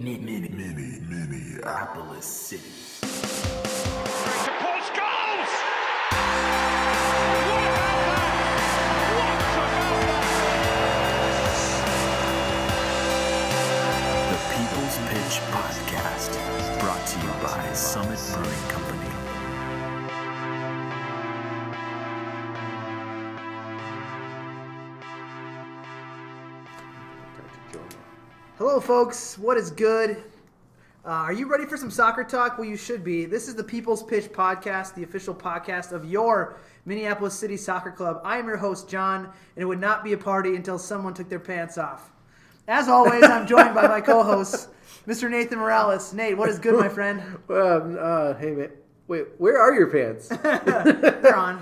Minneapolis City. Post goals! The People's Pitch Podcast, brought to you by Summit Brewing Company. Hello, folks. What is good? Are you ready for some soccer talk? Well, you should be. This is the People's Pitch Podcast, the official podcast of your Minneapolis City Soccer Club. I am your host, John, and it would not be a party until someone took their pants off. As always, I'm joined by my co-host, Mr. Nathan Morales. Nate, what is good, my friend? Hey, man. Wait, where are your pants? They're on.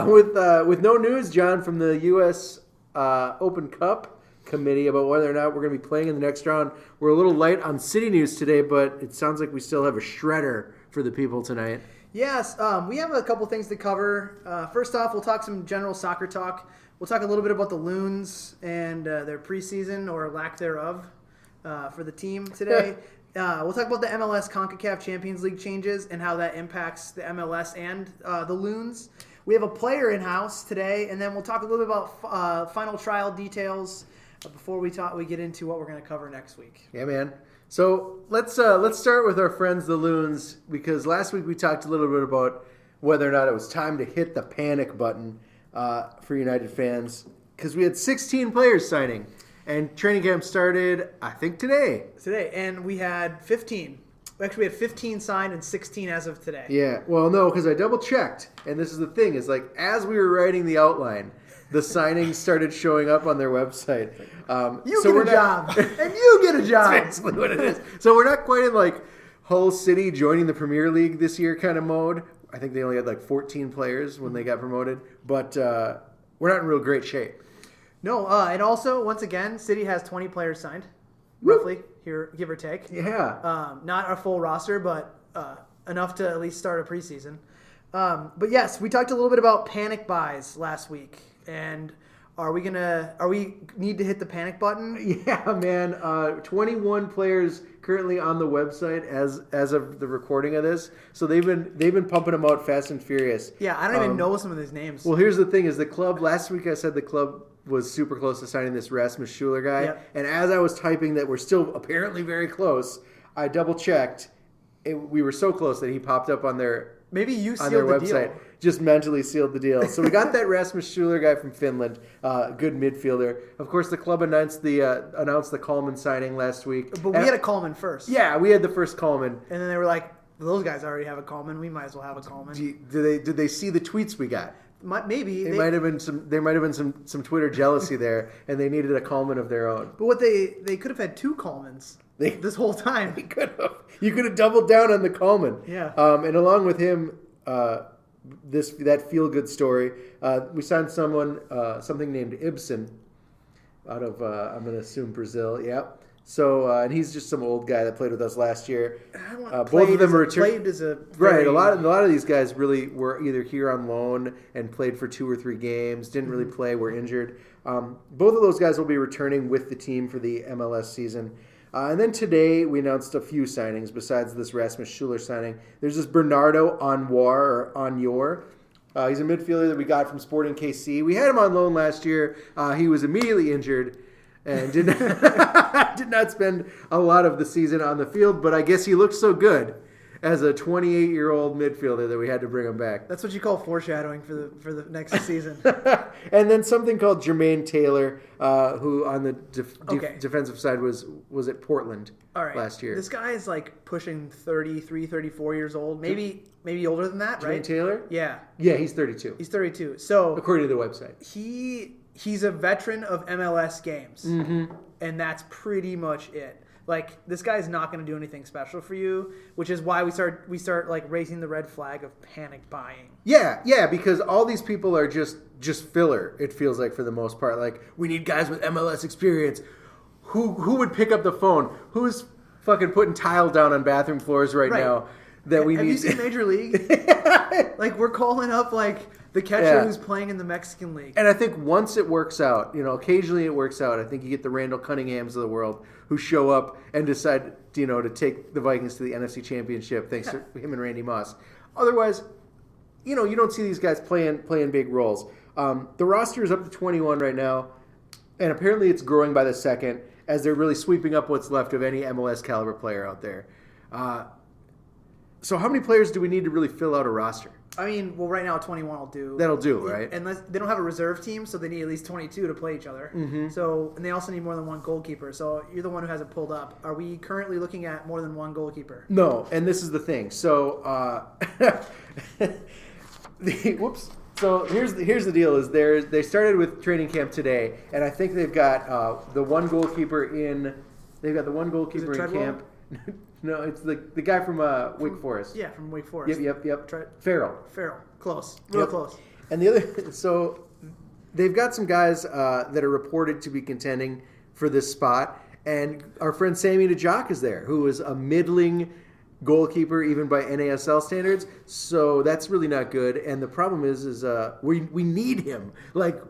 With no news, John, from the U.S. Open Cup committee about whether or not we're going to be playing in the next round. We're a little light on city news today, but it sounds like we still have a shredder for the people tonight. Yes, we have a couple things to cover. First off, we'll talk some general soccer talk. We'll talk a little bit about the Loons and their preseason or lack thereof for the team today. We'll talk about the MLS CONCACAF Champions League changes and how that impacts the MLS and the Loons. We have a player in-house today, and then we'll talk a little bit about final trial details before we get into what we're going to cover next week. Yeah, man. So let's start with our friends the Loons, because last week we talked a little bit about whether or not it was time to hit the panic button for United fans, because we had 16 players signing, and training camp started, I think, today. And we had 15. Actually, we had 15 signed and 16 as of today. Yeah, well, no, because I double-checked, and this is the thing, is like, as we were writing the outline, the signings started showing up on their website. You get a job, and you get a job. That's basically what it is. So we're not quite in like Hull City joining the Premier League this year kind of mode. I think they only had like 14 players when they got promoted, but we're not in real great shape. No, and also, once again, City has 20 players signed, roughly, here, give or take. Yeah. Not a full roster, but enough to at least start a preseason. But yes, we talked a little bit about panic buys last week. And are we need to hit the panic button? Yeah, man. 21 players currently on the website as of the recording of this. So they've been pumping them out fast and furious. Yeah, I don't even know some of these names. Well, here's the thing: is the club last week I said the club was super close to signing this Rasmus Schuler guy, Yep. And as I was typing that we're still apparently very close, I double checked. We were so close that he popped up on their. Maybe you on their sealed the website, deal. just mentally sealed the deal. So we got that Rasmus Schuler guy from Finland, good midfielder. Of course, the club announced the Coleman signing last week. But we had a Coleman first. Yeah, we had the first Coleman. And then they were like, well, those guys already have a Coleman. We might as well have a Coleman. Did they see the tweets we got? Maybe. There might have been some Twitter jealousy there, and they needed a Coleman of their own. But what they could have had two Colemans this whole time. They could have. You could have doubled down on the Coleman. Yeah. And along with him, that feel good story, we signed something named Ibsen, out of I'm going to assume Brazil. Yep. So and he's just some old guy that played with us last year. Both of them played as a right. A lot of these guys really were either here on loan and played for 2 or 3 games. Didn't really play. Were injured. Both of those guys will be returning with the team for the MLS season. And then today we announced a few signings besides this Rasmus Schuler signing. There's this Bernardo Onyor. He's a midfielder that we got from Sporting KC. We had him on loan last year. He was immediately injured and did not spend a lot of the season on the field, but I guess he looked so good as a 28-year-old midfielder that we had to bring him back. That's what you call foreshadowing for the next season. And then something called Jermaine Taylor, who on the defensive side was at Portland last year. This guy is like pushing 33, 34 years old, maybe older than that, right? Jermaine Taylor? Yeah. Yeah, he's 32. He's 32. So according to the website. He's a veteran of MLS games. Mm-hmm. And that's pretty much it. Like, this guy's not going to do anything special for you, which is why we start like raising the red flag of panic buying. Yeah, because all these people are just filler. It feels like for the most part. Like, we need guys with MLS experience. Who would pick up the phone? Who's fucking putting tile down on bathroom floors right now? That we Have need. you seen Major League? Like, we're calling up like the catcher who's playing in the Mexican League. And I think once it works out, occasionally it works out. I think you get the Randall Cunninghams of the world who show up and decide, to take the Vikings to the NFC Championship thanks to him and Randy Moss. Otherwise, you don't see these guys playing big roles. The roster is up to 21 right now, and apparently it's growing by the second as they're really sweeping up what's left of any MLS caliber player out there. So how many players do we need to really fill out a roster? I mean, well, right now 21 will do. That'll do, right? Unless they don't have a reserve team, so they need at least 22 to play each other. Mm-hmm. So, and they also need more than one goalkeeper. So you're the one who has it pulled up. Are we currently looking at more than one goalkeeper? No, and this is the thing. So, whoops. So here's the deal: is they started with training camp today, and I think they've got the one goalkeeper in. They've got the one goalkeeper in camp. No, it's the guy from Wake Forest. Yeah, from Wake Forest. Yep. Farrell. Close. Real close. And the other, so they've got some guys that are reported to be contending for this spot. And our friend Sammy Najak is there, who is a middling goalkeeper, even by NASL standards. So that's really not good. And the problem is we need him. Like,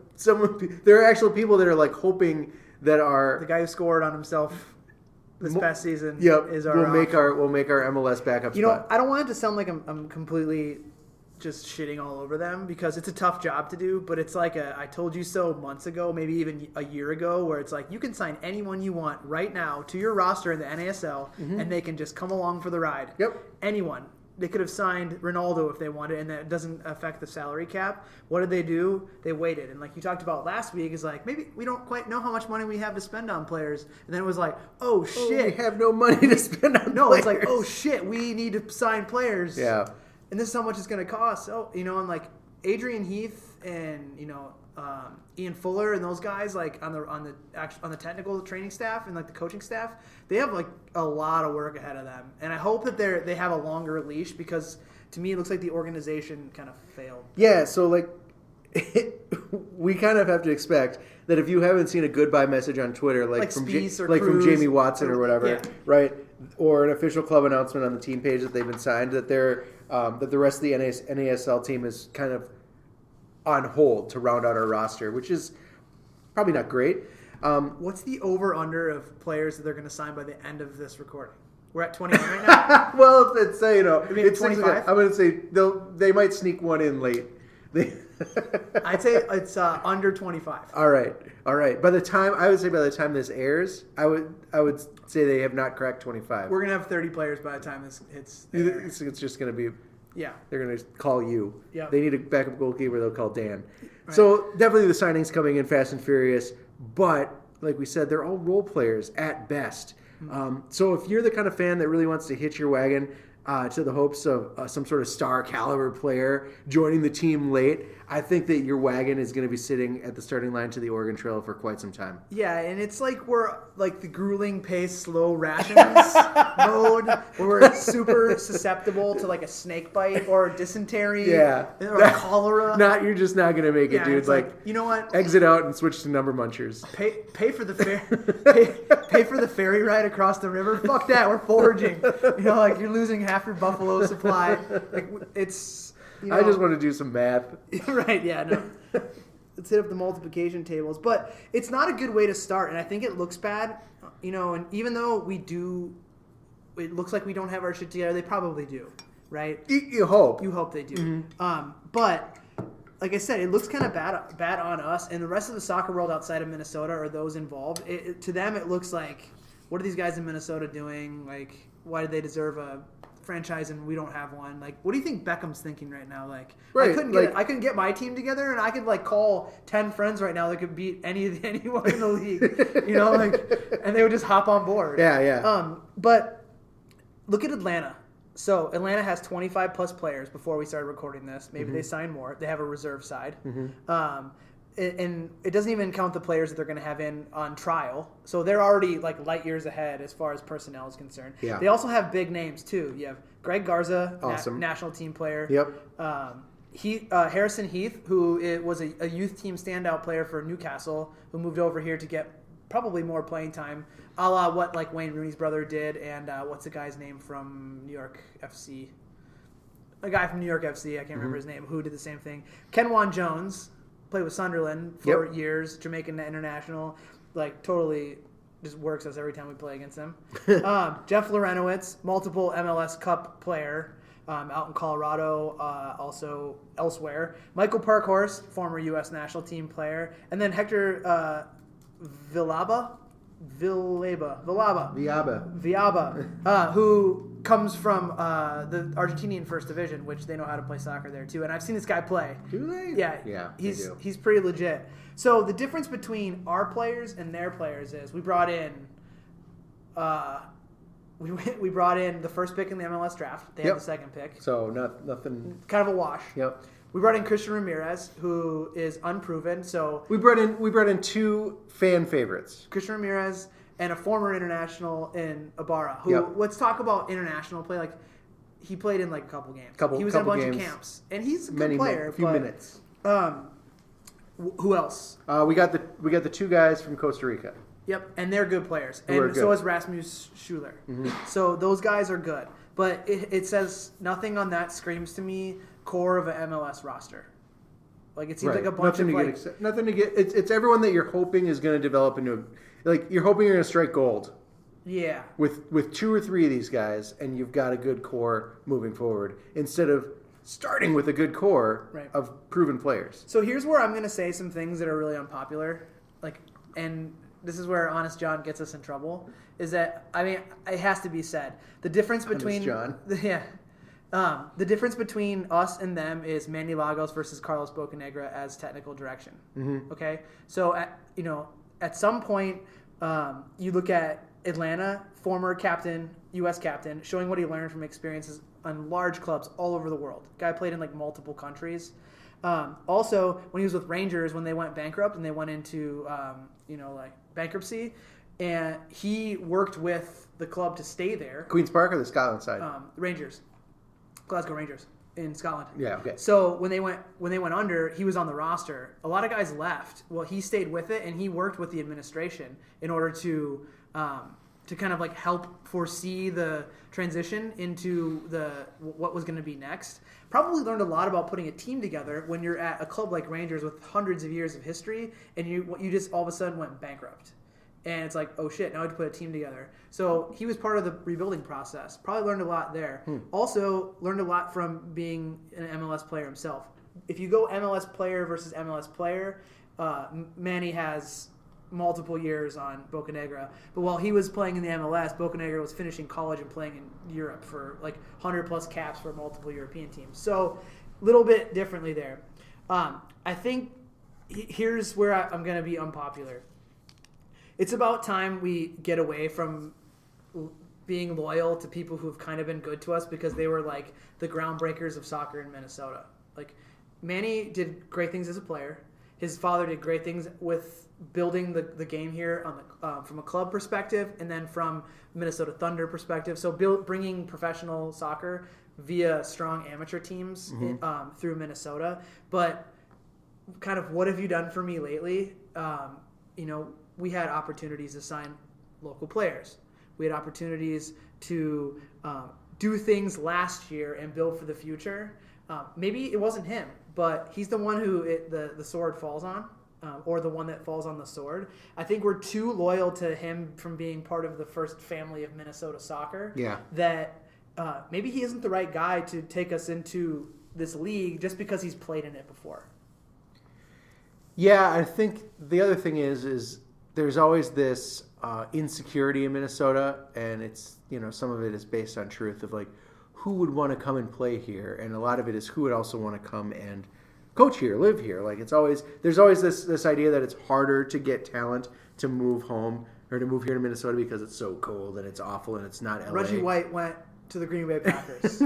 there are actual people that are like hoping that the guy who scored on himself this past season is our we'll make our MLS backup spot. I don't want it to sound like I'm completely just shitting all over them, because it's a tough job to do, but it's like I told you so months ago, maybe even a year ago, where it's like you can sign anyone you want right now to your roster in the NASL, and they can just come along for the ride. Yep. Anyone. They could have signed Ronaldo if they wanted, and that doesn't affect the salary cap. What did they do? They waited. And like you talked about last week, is like, maybe we don't quite know how much money we have to spend on players. And then it was like, oh, shit. We have no money to spend on players. It's like, oh, shit, we need to sign players. Yeah. And this is how much it's going to cost. So, and like Adrian Heath and, Ian Fuller and those guys, like on the technical training staff and like the coaching staff, they have like a lot of work ahead of them. And I hope that they have a longer leash, because to me it looks like the organization kind of failed. Yeah, so like we kind of have to expect that if you haven't seen a goodbye message on Twitter, from Jamie Watson or whatever, right, or an official club announcement on the team page that they've been signed, that that the rest of the NASL team is kind of on hold to round out our roster, which is probably not great. What's the over-under of players that they're going to sign by the end of this recording? We're at 21 right now? Well, it's 25? I'm going to say they might sneak one in late. I'd say it's under 25. All right. By the time this airs, I would say they have not cracked 25. We're going to have 30 players by the time this hits. It's just going to be... Yeah. They're going to call you. Yeah. They need a backup goalkeeper, they'll call Dan. Right. So definitely the signings coming in fast and furious, but like we said, they're all role players at best. So if you're the kind of fan that really wants to hitch your wagon to the hopes of some sort of star caliber player joining the team late, I think that your wagon is going to be sitting at the starting line to the Oregon Trail for quite some time. Yeah, and it's like we're like the grueling pace, slow rations mode, where we're super susceptible to like a snake bite or dysentery, or cholera. You're just not going to make it, dude. It's like, you know what? Exit out and switch to number munchers. Pay for the pay for the ferry ride across the river. Fuck that. We're foraging. Like you're losing half your buffalo supply. Like it's. I just want to do some math. Right, yeah, no. Let's hit up the multiplication tables. But it's not a good way to start, and I think it looks bad. And even though it looks like we don't have our shit together, they probably do, right? You hope. You hope they do. Mm-hmm. But, like I said, it looks kind of bad on us, and the rest of the soccer world outside of Minnesota or those involved, to them it looks like, what are these guys in Minnesota doing? Like, why do they deserve a franchise and we don't have one? Like, what do you think Beckham's thinking right now? Like, right, I couldn't get my team together, and I could like call 10 friends right now that could beat anyone in the league, and they would just hop on board. Yeah. But look at Atlanta. So Atlanta has 25 plus players before we started recording this. Maybe they sign more. They have a reserve side. And it doesn't even count the players that they're going to have in on trial. So they're already like light years ahead as far as personnel is concerned. Yeah. They also have big names too. You have Greg Garza, awesome. National team player. Yep. Harrison Heath, who was a youth team standout player for Newcastle, who moved over here to get probably more playing time, a la what like Wayne Rooney's brother did, and what's the guy's name from New York FC? A guy from New York FC, I can't remember his name, who did the same thing. Kenwan Jones played with Sunderland for years, Jamaican international, like totally just works us every time we play against him. Jeff Lorenowitz, multiple MLS Cup player. Out in Colorado, also elsewhere. Michael Parkhorst, former U.S. national team player. And then Hector Villalba, who comes from the Argentinian First Division, which they know how to play soccer there too. And I've seen this guy play. Do they? Yeah, he's pretty legit. So the difference between our players and their players is we brought in we brought in the first pick in the MLS draft. They had the second pick. So nothing. Kind of a wash. Yep. We brought in Christian Ramirez, who is unproven. So we brought in two fan favorites. Christian Ramirez and a former international in Ibarra. Who let's talk about international play. Like he played in like a couple games. He was in a bunch of camps, and he's a good player. A few minutes. Who else? We got the two guys from Costa Rica. Yep, and they're good players. And so is Rasmus Schuler. Mm-hmm. So those guys are good. But it says nothing on that screams to me core of an MLS roster. Like it seems like a bunch nothing to get. It's everyone that you're hoping is going to develop into you're hoping you're going to strike gold. Yeah. With two or three of these guys, and you've got a good core moving forward instead of starting with a good core of proven players. So here's where I'm going to say some things that are really unpopular, and this is where Honest John gets us in trouble, is that, I mean, it has to be said. The difference between... Honest John. The difference between us and them is Manny Lagos versus Carlos Bocanegra as technical direction. Mm-hmm. Okay? So, at some point, you look at Atlanta, former captain, U.S. captain, showing what he learned from experiences on large clubs all over the world. Guy played in, multiple countries. Also, when he was with Rangers, when they went bankrupt and they went into, bankruptcy, and he worked with the club to stay there. Queen's Park or the Scotland side? Rangers. Glasgow Rangers in Scotland. Yeah, okay. So when they went under, he was on the roster. A lot of guys left. Well, he stayed with it, and he worked with the administration in order to kind of help foresee the transition into what was going to be next. Probably learned a lot about putting a team together when you're at a club like Rangers with hundreds of years of history, and you just all of a sudden went bankrupt. And it's like, oh shit, now I have to put a team together. So he was part of the rebuilding process. Probably learned a lot there. Also learned a lot from being an MLS player himself. If you go MLS player versus MLS player, Manny has multiple years on Bocanegra. But while he was playing in the MLS, Bocanegra was finishing college and playing in Europe for 100-plus caps for multiple European teams. So a little bit differently there. I think here's where I'm going to be unpopular. It's about time we get away from being loyal to people who've kind of been good to us because they were the groundbreakers of soccer in Minnesota. Manny did great things as a player. His father did great things with building the game here from a club perspective and then from Minnesota Thunder perspective. So bringing professional soccer via strong amateur teams through Minnesota. But kind of what have you done for me lately? We had opportunities to sign local players. We had opportunities to do things last year and build for the future. Maybe it wasn't him, but he's the one who the sword falls on, or the one that falls on the sword. I think we're too loyal to him from being part of the first family of Minnesota soccer. Yeah. That maybe he isn't the right guy to take us into this league just because he's played in it before. Yeah, I think the other thing is there's always this insecurity in Minnesota, and it's some of it is based on truth of who would want to come and play here, and a lot of it is who would also want to come and coach here, live here. There's always this idea that it's harder to get talent to move home or to move here to Minnesota because it's so cold and it's awful and it's not LA. Reggie White went to the Green Bay Packers.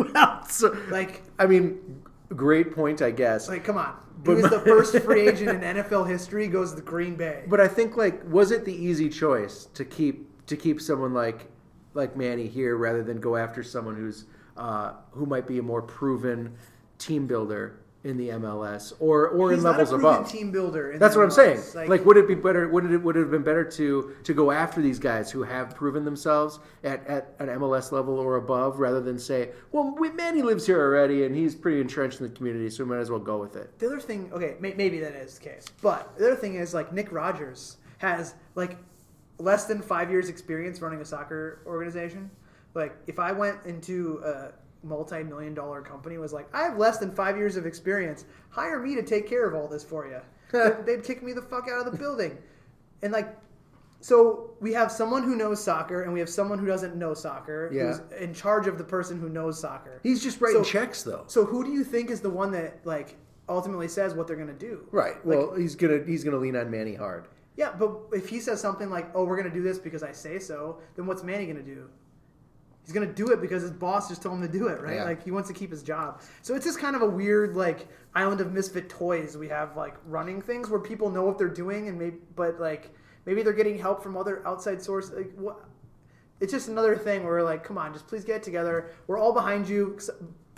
Great point, I guess. Come on. He was the first free agent in NFL history, goes to the Green Bay. But I think was it the easy choice to keep someone like Manny here rather than go after someone who might be a more proven team builder in the MLS or in levels above? Team builder. That's what I'm saying. Would it be better? Would it have been better to go after these guys who have proven themselves at an MLS level or above, rather than say, well, Manny lives here already and he's pretty entrenched in the community, so we might as well go with it. The other thing, okay, maybe that is the case, but the other thing is Nick Rogers has less than 5 years experience running a soccer organization. Like, if I went into a multi-million-dollar company, was like, I have less than 5 years of experience. Hire me to take care of all this for you. They'd kick me the fuck out of the building. And like, so we have someone who knows soccer, and we have someone who doesn't know soccer, who's in charge of the person who knows soccer. He's just writing checks, though. So who do you think is the one that like ultimately says what they're going to do? Right. Well, like, he's gonna lean on Manny hard. Yeah, but if he says something like, "Oh, we're going to do this because I say so," then what's Manny going to do? He's going to do it because his boss just told him to do it, right? Yeah. Like, he wants to keep his job. So it's just kind of a weird, like, island of misfit toys. We have, like, running things where people know what they're doing, and maybe they're getting help from other outside sources. Like, what? It's just another thing where we're like, come on, just please get it together. We're all behind you.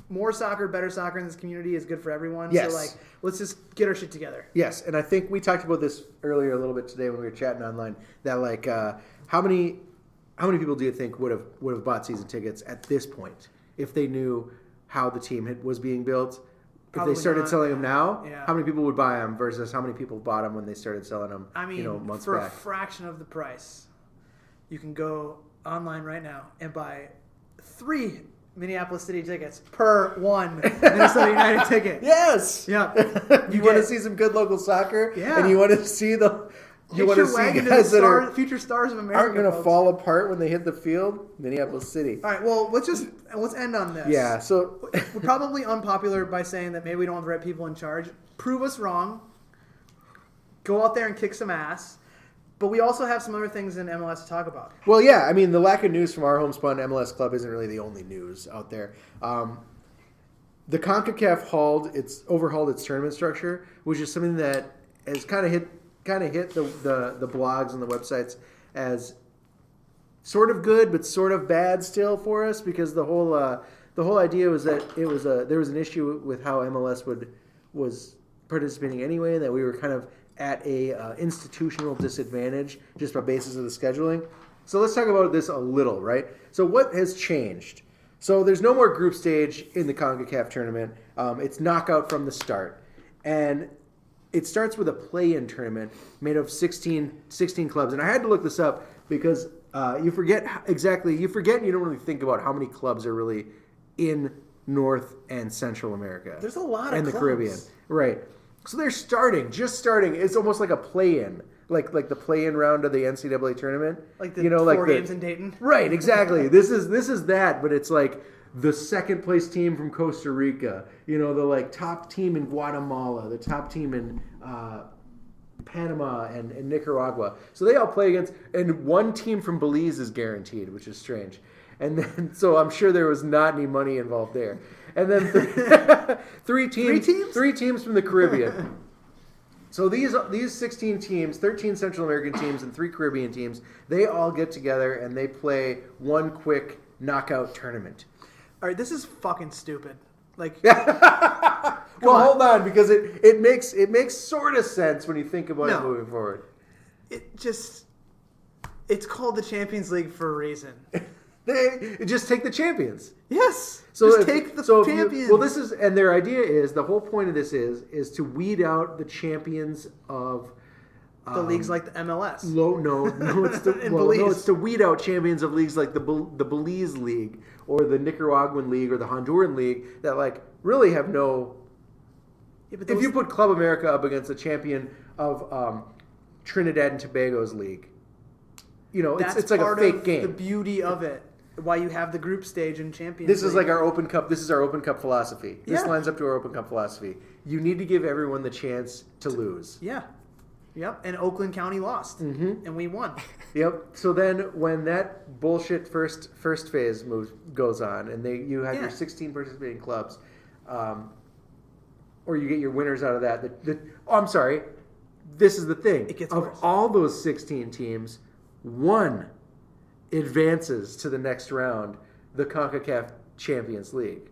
More soccer, better soccer in this community is good for everyone. Yes. So, like, let's just get our shit together. Yes, and I think we talked about this earlier a little bit today when we were chatting online, that, like, how many people do you think would have bought season tickets at this point if they knew how the team was being built? Probably if they started selling them now, how many people would buy them versus how many people bought them when they started selling them? I mean, months for back? A fraction of the price, you can go online right now and buy 3 Minneapolis City tickets per 1 Minnesota United ticket. Yes. Yeah. You want to see some good local soccer? Yeah. And you want to see you want to see guys that future stars of America aren't going to fall apart when they hit the field? Minneapolis City. All right, well, let's end on this. Yeah, so we're probably unpopular by saying that maybe we don't have the right people in charge. Prove us wrong. Go out there and kick some ass. But we also have some other things in MLS to talk about. Well, yeah, I mean, the lack of news from our homespun MLS club isn't really the only news out there. The CONCACAF overhauled its tournament structure, which is something that has kind of hit the blogs and the websites as sort of good but sort of bad still for us, because the whole idea was that there was an issue with how MLS was participating anyway, and that we were kind of at a institutional disadvantage just by basis of the scheduling. So let's talk about this a little, right? So what has changed? So there's no more group stage in the CONCACAF tournament. It's knockout from the start, and it starts with a play-in tournament made of 16 clubs. And I had to look this up because you forget and you don't really think about how many clubs are really in North and Central America. There's a lot of and clubs. The Caribbean. Right. So they're just starting. It's almost like a play-in, like the play-in round of the NCAA tournament. Like the 4 games in Dayton. Right, exactly. This is that, but it's like the second place team from Costa Rica, the like top team in Guatemala, the top team in Panama and Nicaragua. So they all play against, and one team from Belize is guaranteed, which is strange. And then, so I'm sure there was not any money involved there. And then three teams from the Caribbean. So these 16 teams, 13 Central American teams and 3 Caribbean teams, they all get together and they play one quick knockout tournament. All right, this is fucking stupid. Like, well, hold on, because it makes sort of sense when you think about it moving forward. It's called the Champions League for a reason. They just take the champions. Yes. So take the champions. And their idea is, the whole point of this is to weed out the champions of the leagues like the MLS. It's to weed out champions of leagues like the Belize League or the Nicaraguan League or the Honduran League that like really have no. Yeah, but if you put Club America up against the champion of Trinidad and Tobago's league, it's like a fake game. The beauty of it. Why you have the group stage in Champions This League. is like our Open Cup. This is our Open Cup philosophy. This lines up to our Open Cup philosophy. You need to give everyone the chance to lose. Yeah. Yep. And Oakland County lost. Mm-hmm. And we won. Yep. So then when that bullshit first phase goes on and you have your 16 participating clubs, or you get your winners out of that. I'm sorry. This is the thing. It gets worse. Of all those 16 teams, one advances to the next round, the CONCACAF Champions League.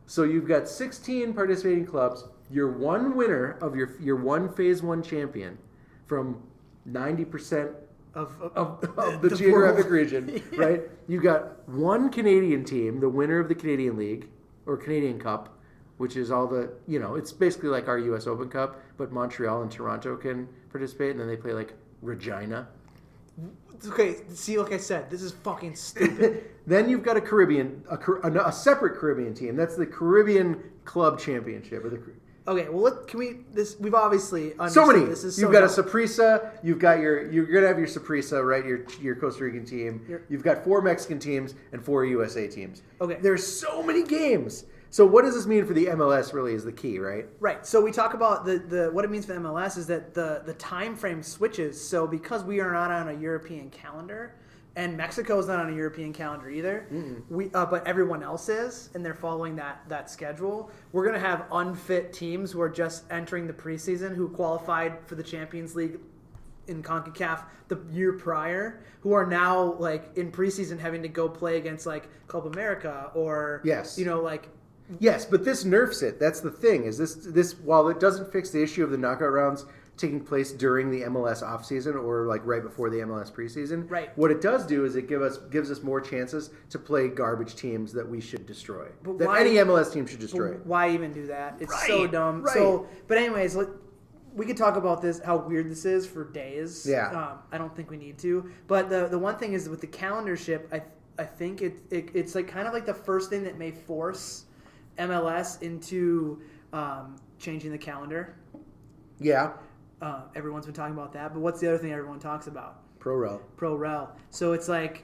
So you've got 16 participating clubs. You're one winner of your one Phase 1 champion from 90% of the geographic region, right? You got one Canadian team, the winner of the Canadian League or Canadian Cup, which is all the, it's basically like our U.S. Open Cup, but Montreal and Toronto can participate, and then they play like Regina. Okay, see, like I said, this is fucking stupid. Then you've got a separate Caribbean team. That's the Caribbean Club Championship. Okay, well, we've obviously so many. This is You've got a Saprissa. You're gonna have your Saprissa, right? Your Costa Rican team. You've got 4 Mexican teams and 4 USA teams. Okay, there's so many games. So what does this mean for the MLS? Really, is the key, right? Right. So we talk about the what it means for MLS is that the time frame switches. So because we are not on a European calendar, and Mexico's not on a European calendar either, but everyone else is, and they're following that schedule. We're going to have unfit teams who are just entering the preseason, who qualified for the Champions League in CONCACAF the year prior, who are now like in preseason having to go play against like Club America or Yes, but this nerfs it. That's the thing. Is this while it doesn't fix the issue of the knockout rounds taking place during the MLS offseason or like right before the MLS preseason, right? What it does do is it gives us more chances to play garbage teams that we should destroy. But any MLS team should destroy. Why even do that? It's so dumb. Right. So, but anyways, we could talk about this, how weird this is for days. Yeah. I don't think we need to. But the one thing is with the calendarship, I think it's like kind of like the first thing that may force MLS into changing the calendar. Yeah. Everyone's been talking about that. But what's the other thing everyone talks about? Pro rel. So it's like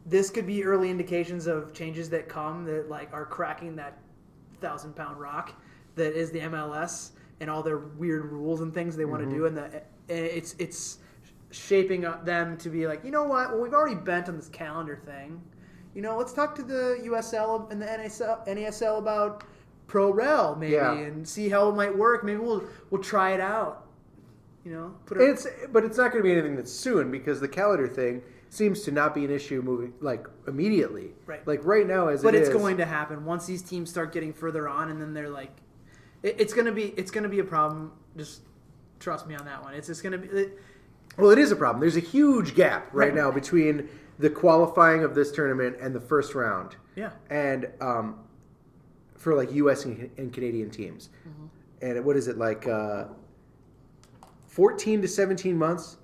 this could be early indications of changes that come that like are cracking that 1,000-pound rock that is the MLS and all their weird rules and things they want to do. And it's shaping up them to be like, you know what? Well, we've already bent on this calendar thing. You know, let's talk to the USL and the NASL about pro rel maybe and see how it might work. Maybe we'll try it out. You know, but it's not going to be anything that's soon because the calendar thing seems to not be an issue moving like immediately. Right. Like right now but it's going to happen once these teams start getting further on, and then they're like, it's going to be a problem. Just trust me on that one. It's just going to be. Well, it is a problem. There's a huge gap right now between the qualifying of this tournament and the first round. Yeah. And for like U.S. and Canadian teams. Mm-hmm. And what is it like 14 to 17 months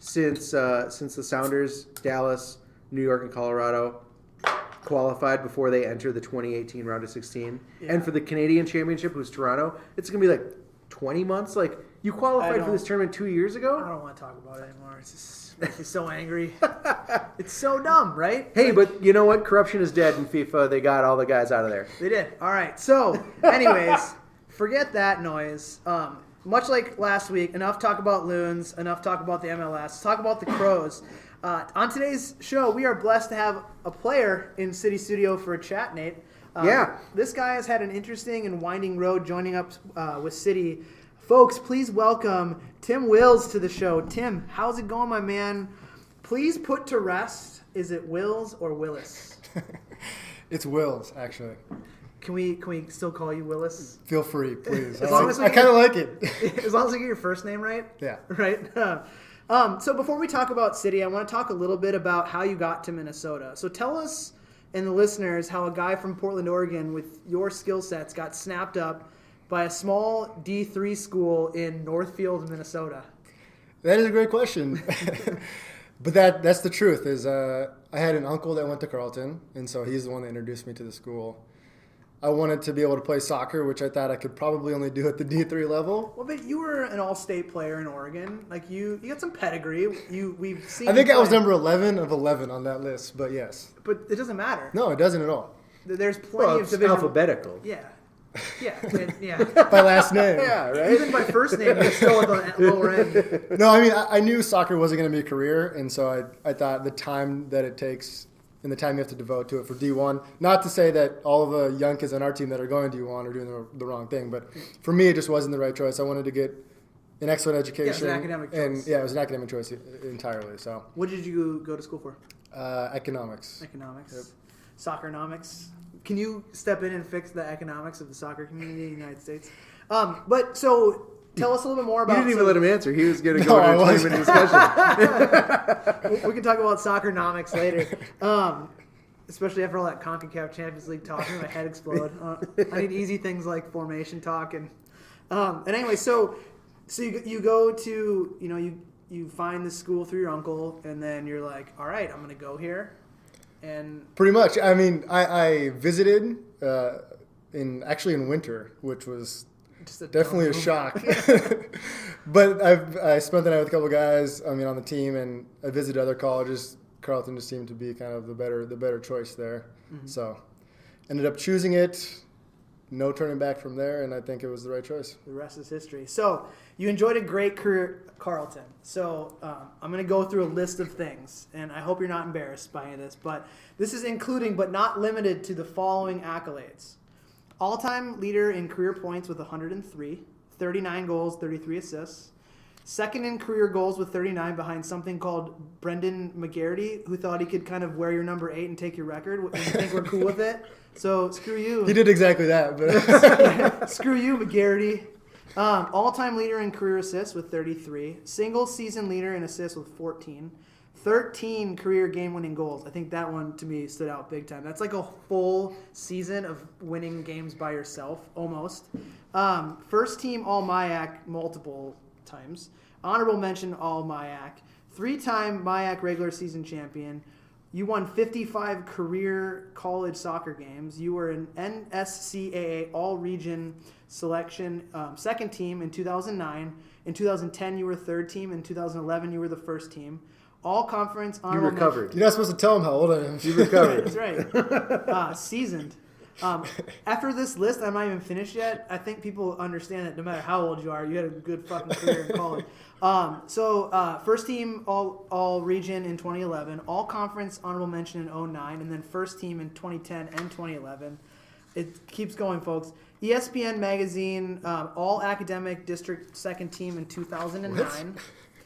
since the Sounders, Dallas, New York, and Colorado qualified before they enter the 2018 round of 16. Yeah. And for the Canadian Championship, who's Toronto, it's going to be like 20 months. Like, you qualified for this tournament 2 years ago? I don't want to talk about it anymore. It's just makes me so angry. It's so dumb, right? Hey, but you know what? Corruption is dead in FIFA. They got all the guys out of there. They did. All right. So, anyways, forget that noise. Much like last week, enough talk about Loons, enough talk about the MLS. Talk about the Crows. On today's show, we are blessed to have a player in City Studio for a chat, Nate. This guy has had an interesting and winding road joining up with City. Folks, please welcome Tim Wills to the show. Tim, how's it going, my man? Please put to rest, is it Wills or Willis? It's Wills, actually. Can we still call you Willis? Feel free, please. I kind of like it. As long as we get your first name right? Yeah. Right? So before we talk about City, I want to talk a little bit about how you got to Minnesota. So tell us and the listeners how a guy from Portland, Oregon with your skill sets got snapped up by a small D3 school in Northfield, Minnesota. That is a great question. But that's the truth. Is I had an uncle that went to Carleton, and so he's the one that introduced me to the school. I wanted to be able to play soccer, which I thought I could probably only do at the D3 level. Well, but you were an all-state player in Oregon. Like you got some pedigree. We've seen. I think I was number 11 of 11 on that list, but yes. But it doesn't matter. No, it doesn't at all. There's plenty of division. Alphabetical. Yeah. Yeah. By last name. Yeah, right? Even by first name, you're still at the lower end. No, I mean, I knew soccer wasn't going to be a career, and so I thought the time that it takes and the time you have to devote to it for D1, not to say that all of the young kids on our team that are going D1 are doing the wrong thing, but for me, it just wasn't the right choice. I wanted to get an excellent education. Yeah, it was an academic choice. And it was an academic choice entirely. So, what did you go to school for? Economics. Economics. Yep. Soccernomics. Can you step in and fix the economics of the soccer community in the United States? But so tell us a little bit more about. You didn't even let him answer. He was going to go into a 20-minute discussion. We can talk about soccernomics later. Especially after all that CONCACAF Champions League talk, my head explode. I need easy things like formation talk and anyway. So you go to you you find the school through your uncle, and then you're like, all right, I'm going to go here. And Pretty much. I mean, I visited in winter, which was definitely a shock. But I spent the night with a couple of guys, on the team, and I visited other colleges. Carleton just seemed to be kind of the better choice there. Mm-hmm. So ended up choosing it. No turning back from there, and I think it was the right choice. The rest is history. So you enjoyed a great career at Carleton. So I'm going to go through a list of things, and I hope you're not embarrassed by any of this, but this is including but not limited to the following accolades. All-time leader in career points with 103, 39 goals, 33 assists. Second in career goals with 39 behind something called Brendan McGarity, who thought he could kind of wear your number 8 and take your record, and you think we're cool with it. So screw you. He did exactly that. But Screw you, McGarity. All-time leader in career assists with 33. Single season leader in assists with 14. 13 career game-winning goals. I think that one, to me, stood out big time. That's like a full season of winning games by yourself, almost. First team All-MIAC multiple times. Honorable mention All-MIAC. 3-time MIAC regular season champion. You won 55 career college soccer games. You were an NSCAA All-Region selection second team in 2009. In 2010, you were third team. In 2011, you were the first team. All-conference honorable You recovered. you're not supposed to tell him how old I am. You recovered. That's right. Seasoned. After this list, I'm not even finished yet. I think people understand that no matter how old you are, you had a good fucking career in college. First team all region in 2011, all conference honorable mention in 2009, and then first team in 2010 and 2011. It keeps going, folks. ESPN magazine, all academic district second team in 2009.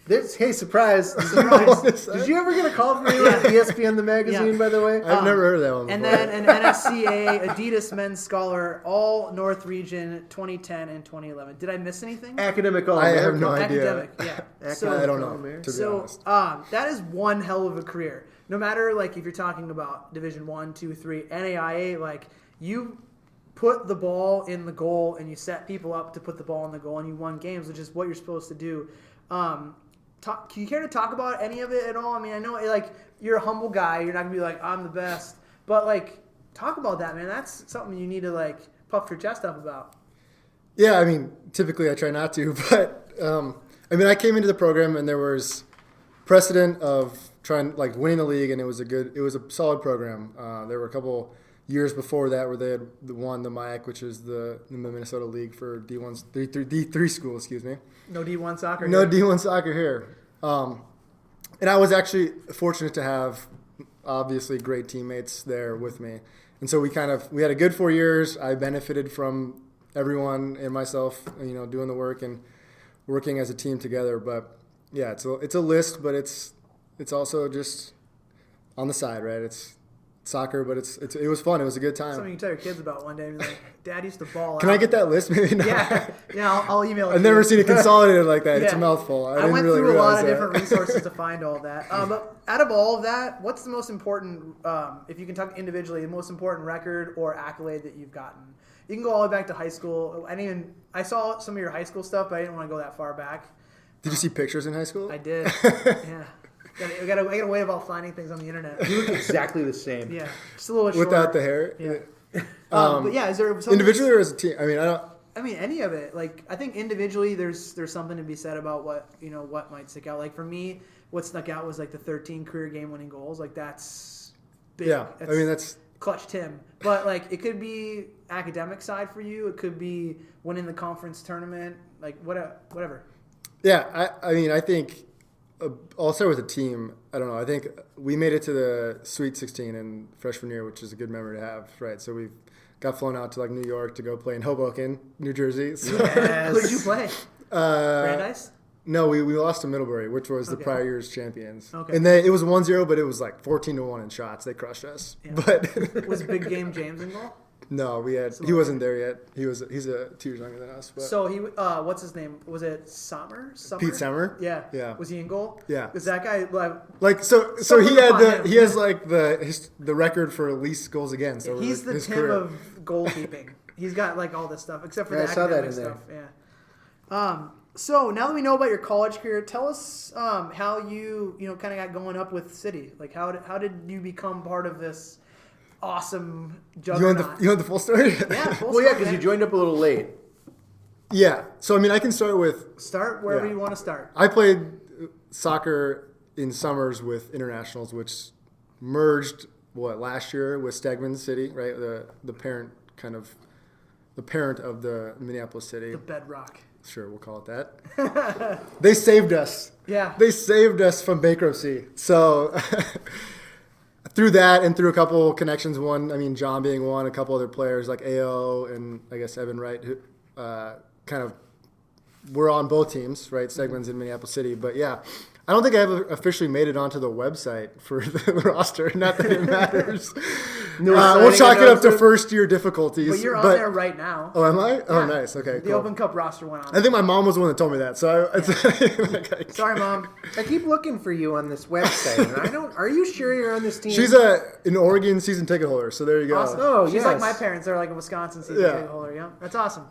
Hey, surprise. Did you ever get a call from anyone at ESPN the magazine, by the way? I've never heard of that one before. And then an NSCA Adidas Men's Scholar, all North Region 2010 and 2011. Did I miss anything? Academic I All-American. have no idea. Academic, yeah. I don't know, to be honest. That is one hell of a career. No matter, like, if you're talking about Division 1, 2, 3, NAIA, like, you put the ball in the goal and you set people up to put the ball in the goal and you won games, which is what you're supposed to do. Can you care to talk about any of it at all? I mean, I know, like, you're a humble guy. You're not going to be like, I'm the best. But, like, talk about that, man. That's something you need to, like, puff your chest up about. Yeah, I mean, typically I try not to. But, I came into the program and there was precedent of winning the league, and it was a solid program. There were a couple years before that where they had won the MIAC, which is the Minnesota League for D3 schools, excuse me. No D1 soccer No here. D1 soccer here. And I was actually fortunate to have, obviously, great teammates there with me. And so we had a good 4 years. I benefited from everyone and myself, doing the work and working as a team together. But, yeah, it's a list, but it's also just on the side, right? It's soccer, but it was fun. It was a good time. Something you can tell your kids about one day. And be like, Dad used to ball Can out. I get that list? Maybe not. Yeah, I'll email it. I've never seen it consolidated like that. Yeah. It's a mouthful. I didn't went really through a realize lot of that. different resources to find all that. But out of all of that, what's the most important, if you can talk individually, the most important record or accolade that you've gotten? You can go all the way back to high school. I saw some of your high school stuff, but I didn't want to go that far back. Did you see pictures in high school? I did. Yeah. I got a way about finding things on the internet. You look exactly the same. Yeah, just a little bit shorter. Without the hair? Yeah. But yeah, is there something Individually or as a team? I mean, any of it. Like, I think individually, there's something to be said about what might stick out. Like for me, what stuck out was like the 13 career game-winning goals. Like that's big. Yeah, that's clutch Tim. But like, it could be academic side for you. It could be winning the conference tournament. Like whatever. Yeah, I think I'll start with the team. I don't know. I think we made it to the Sweet 16 in freshman year, which is a good memory to have, right? So we got flown out to like New York to go play in Hoboken, New Jersey. So, Yes. Who did you play? Brandeis? No, we lost to Middlebury, which was the prior year's champions. Okay. And it was 1-0, but it was like 14-1 in shots. They crushed us. Yeah. But Was Big Game James in goal? no, he wasn't there yet. He's 2 years younger than us. But. So he, what's his name? Was it Summer? Pete Summer? Yeah. Yeah. Was he in goal? Yeah. Because that guy, So Someone he had upon him. he has like the record for least goals against. Over he's the his Tim career. of goalkeeping. He's got like all this stuff except for Yeah, the I saw that academic in there. stuff. Yeah. So now that we know about your college career, tell us how you kind of got going up with City. Like how did you become part of this awesome juggernaut? You want the full story? Yeah, full Well, yeah, story, because you man. joined up a little late. Yeah. So I mean, I can start with. Start wherever you want to start. I played soccer in summers with internationals, which merged last year with Stegman City, right? The parent of the Minneapolis City. The bedrock. Sure, we'll call it that. They saved us. Yeah. They saved us from bankruptcy. So through that and through a couple connections, John being one, a couple other players like AO and I guess Evan Wright, who kind of were on both teams, right? Stegman's in Minneapolis City. But yeah, I don't think I ever officially made it onto the website for the roster. Not that it matters. We'll chalk it up to first-year difficulties. But you're on there right now. Oh, am I? Oh, Yeah. nice. Okay, The cool. Open Cup roster went on. I think my mom was the one that told me that. So Sorry, Mom. I keep looking for you on this website, and I don't. Are you sure you're on this team? she's an Oregon season ticket holder. So there you go. Awesome. Oh, She's yes. like my parents. They're like a Wisconsin season Yeah. ticket holder. Yeah, that's awesome.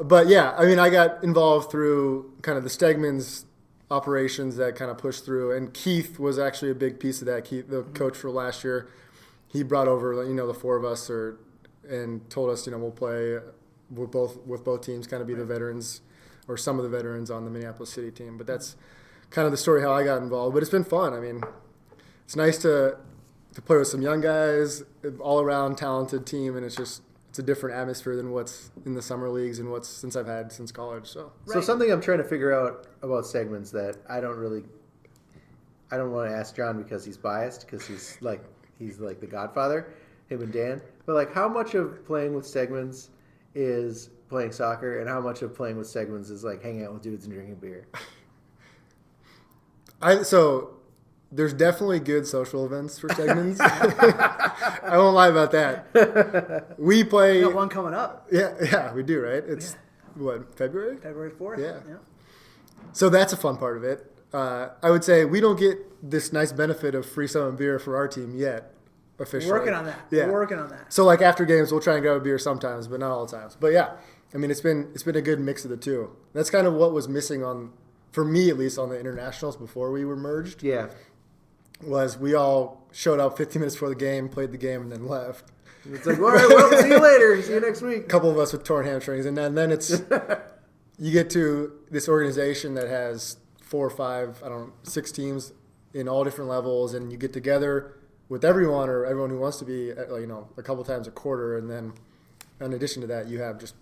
But yeah, I got involved through kind of the Stegman's operations that kind of pushed through, and Keith was actually a big piece of that. Keith, the coach for last year, he brought over the four of us and told us we'll play with both teams, kind of be the veterans or some of the veterans on the Minneapolis City team. But that's kind of the story how I got involved. But it's been fun. I mean, it's nice to play with some young guys, all around talented team, and it's a different atmosphere than what's in the summer leagues and since I've had since college. So something I'm trying to figure out about segments that I don't want to ask John because he's biased, because he's like the Godfather, him and Dan. But like, how much of playing with segments is playing soccer, and how much of playing with segments is like hanging out with dudes and drinking beer? There's definitely good social events for Stegman's. I won't lie about that. We play. We got one coming up. Yeah, we do, right? It's February? February 4th. Yeah. So that's a fun part of it. I would say we don't get this nice benefit of free summer beer for our team yet, officially. We're working on that. Yeah. We're working on that. So like after games, we'll try and grab a beer sometimes, but not all the times. But yeah, I mean, it's been a good mix of the two. That's kind of what was missing for me at least, on the internationals before we were merged. Yeah. Was we all showed up 15 minutes before the game, played the game, and then left. It's like, all right, well, see you later. See you next week. A couple of us with torn hamstrings, and then it's you get to this organization that has 4 or 5, 6 teams in all different levels, and you get together with everyone who wants to be, a couple times a quarter, and then in addition to that, you have just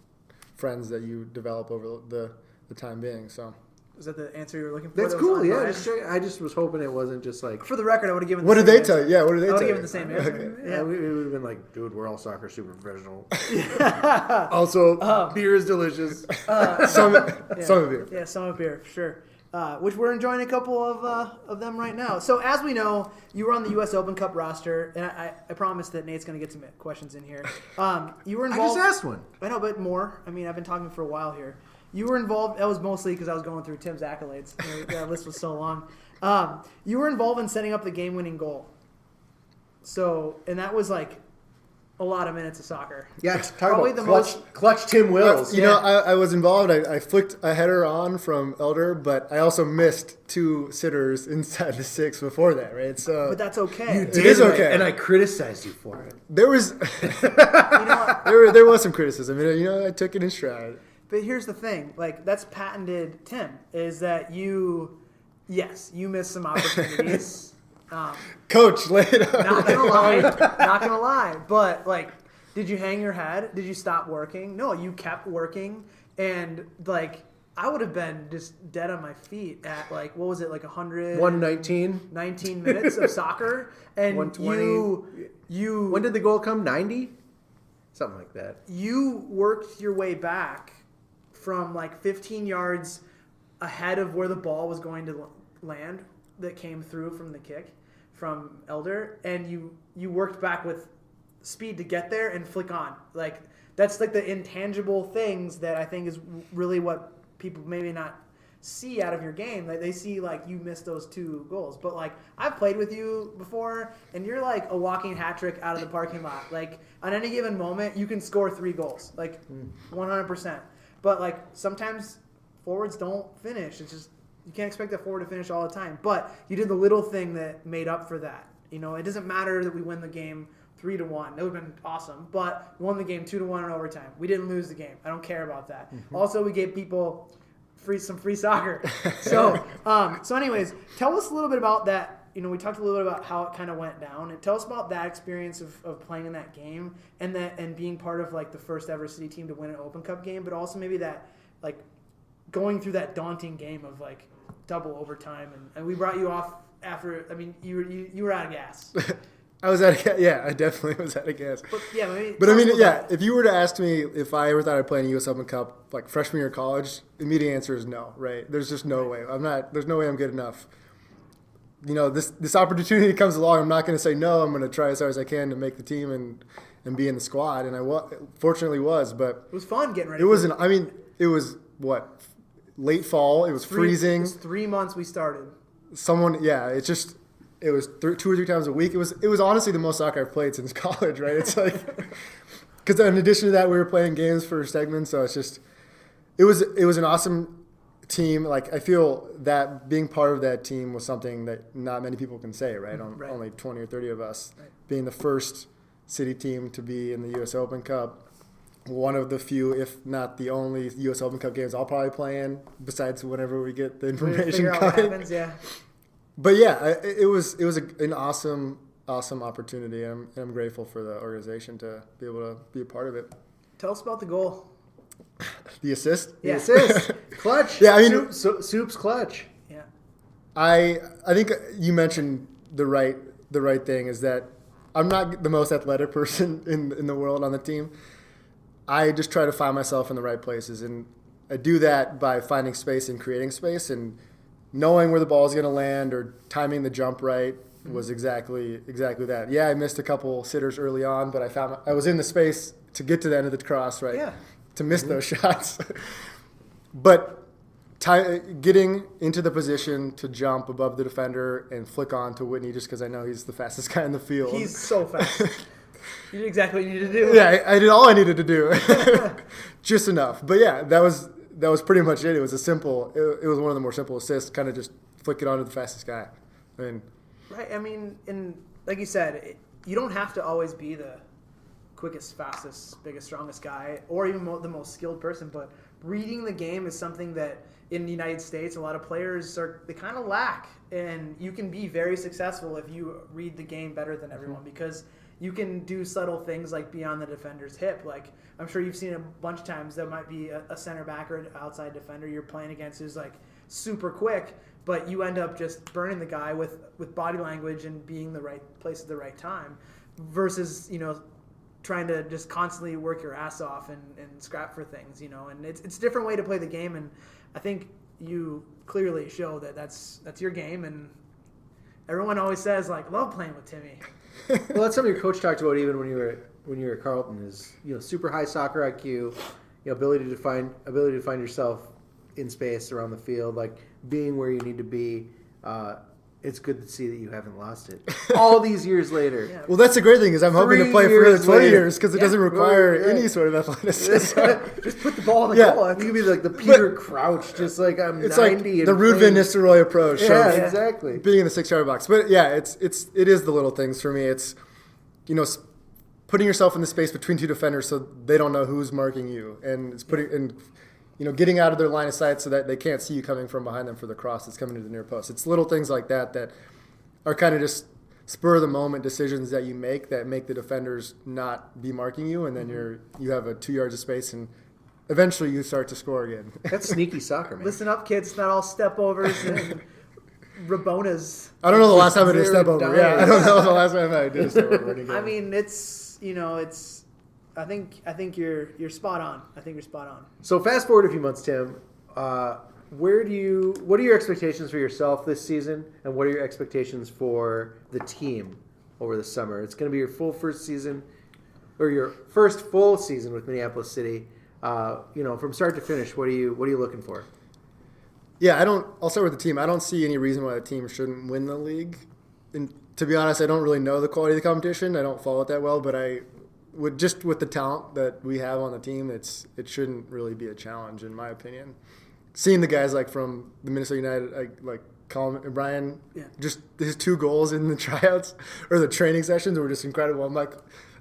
friends that you develop over the time being. So. Is that the answer you were looking for? That's That was cool. Yeah, unbiased? I just was hoping it wasn't just like. For the record, I would have given. What the did same they tell answer. you? Yeah, what did they I would tell have you? given the same answer. Okay. Yeah, we would have been like, dude, we're all soccer super professional. Also, Beer is delicious. some of you. Yeah, some of beer, for sure. Which we're enjoying a couple of them right now. So as we know, you were on the U.S. Open Cup roster, and I promise that Nate's going to get some questions in here. You were I involved. just asked one. I know, but more. I mean, I've been talking for a while here. You were involved. That was mostly because I was going through Tim's accolades. That list was so long. You were involved in setting up the game-winning goal. So, and that was like a lot of minutes of soccer. Yeah, talk Probably about the clutch Tim Wills. I was involved. I flicked a header on from Elder, but I also missed 2 sitters inside the 6 before that, right? So But that's okay. It is okay. And I criticized you for it. there was You know what? there was some criticism. I took it in stride. But here's the thing, like that's patented Tim, is that you missed some opportunities. Coach, lay it on. Not gonna lie. But like, did you hang your head? Did you stop working? No, you kept working, and like I would have been just dead on my feet at like what was it, like 119, 19 minutes of soccer, and 120. you When did the goal come? 90, something like that. you worked your way back from like 15 yards ahead of where the ball was going to land that came through from the kick from Elder, and you worked back with speed to get there and flick on. Like that's like the intangible things that I think is really what people maybe not see out of your game. Like they see like you missed those 2 goals, but like I've played with you before, and you're like a walking hat trick out of the parking lot. Like on any given moment, you can score 3 goals, like 100%. But like sometimes forwards don't finish. It's just you can't expect a forward to finish all the time. But you did the little thing that made up for that. You know, it doesn't matter that we win the game 3-1. That would have been awesome. But we won the game 2-1 in overtime. We didn't lose the game. I don't care about that. Mm-hmm. Also, we gave people some free soccer. So, anyways, tell us a little bit about that. You know, we talked a little bit about how it kind of went down. And tell us about that experience of playing in that game and being part of like the first ever city team to win an Open Cup game, but also maybe that like going through that daunting game of like double overtime. And we brought you off after. I mean, you were out of gas. I was out of gas. Yeah, I definitely was out of gas. But if you were to ask me if I ever thought I'd play in a U.S. Open Cup like freshman year of college, the immediate answer is no. Right? There's just no way. There's no way I'm good enough. You know, this opportunity comes along. I'm not going to say no. I'm going to try as hard as I can to make the team and be in the squad. And I fortunately was, but it was fun getting ready. It was what, late fall. It was freezing. It was 3 months we started. It was 2 or 3 times a week. It was honestly the most soccer I've played since college, right? It's like, because in addition to that, we were playing games for segments. So it was an awesome team. Like, I feel that being part of that team was something that not many people can say, right? Right. Only 20 or 30 of us. Right. Being the first city team to be in the U.S. Open Cup. One of the few, if not the only, U.S. Open Cup games I'll probably play in, besides whenever we get the information coming. What happens, yeah. But yeah, it was an awesome opportunity. I'm grateful for the organization to be able to be a part of it. Tell us about the goal. The assist? Yeah. The assist. Clutch. Yeah, I mean, Soup's clutch. Yeah. I think you mentioned the right thing is that I'm not the most athletic person in the world on the team. I just try to find myself in the right places, and I do that by finding space and creating space and knowing where the ball is going to land or timing the jump right was exactly that. Yeah, I missed a couple sitters early on, but I was in the space to get to the end of the cross, right? Yeah. To miss those shots. But getting into the position to jump above the defender and flick on to Whitney just because I know he's the fastest guy in the field. He's so fast. You did exactly what you needed to do. Yeah, I did all I needed to do. Just enough. But yeah, that was pretty much it. It was it was one of the more simple assists, kind of just flick it onto the fastest guy. Right. I mean, and like you said, you don't have to always be the quickest, fastest, biggest, strongest guy, or even the most skilled person. But reading the game is something that in the United States, a lot of players they kind of lack. And you can be very successful if you read the game better than everyone because you can do subtle things like be on the defender's hip. Like I'm sure you've seen a bunch of times there might be a center back or an outside defender you're playing against who's like super quick, but you end up just burning the guy with body language and being the right place at the right time versus, you know, trying to just constantly work your ass off and scrap for things, you know. And it's a different way to play the game, and I think you clearly show that that's your game, and everyone always says, like, love playing with Timmy. Well, that's something your coach talked about even when you were at Carleton is, you know, super high soccer IQ, you know, ability to find yourself in space around the field, like being where you need to be. It's good to see that you haven't lost it all these years later. Yeah. Well, that's the great thing is I'm hoping to play for another 20 years because it doesn't require any sort of athleticism. Just put the ball in the goal. You can be like the Peter Crouch, just like I'm 90. It's like the Ruud Van Nistelrooy approach. Yeah, exactly. Being in the 6-yard box. But yeah, it is the little things for me. It's, you know, putting yourself in the space between two defenders so they don't know who's marking you, and it's you know, getting out of their line of sight so that they can't see you coming from behind them for the cross that's coming to the near post. It's little things like that are kind of just spur of the moment decisions that you make that make the defenders not be marking you, and then you have a 2 yards of space, and eventually you start to score again. That's sneaky soccer, man. Listen up, kids. It's not all step overs and Rabonas. I don't know the last time I did a step over. Yeah, I don't know the last time I did a step over. I mean, I think you're spot on. I think you're spot on. So fast forward a few months, Tim. What are your expectations for yourself this season, and what are your expectations for the team over the summer? It's going to be your first season, or your first full season with Minneapolis City. You know, from start to finish, what are you looking for? Yeah, I'll start with the team. I don't see any reason why the team shouldn't win the league. And to be honest, I don't really know the quality of the competition. I don't follow it that well, but with the talent that we have on the team, it shouldn't really be a challenge in my opinion. seeing the guys like from the Minnesota United, like Colin and Brian, just his 2 goals in the tryouts or the training sessions were just incredible. I'm like,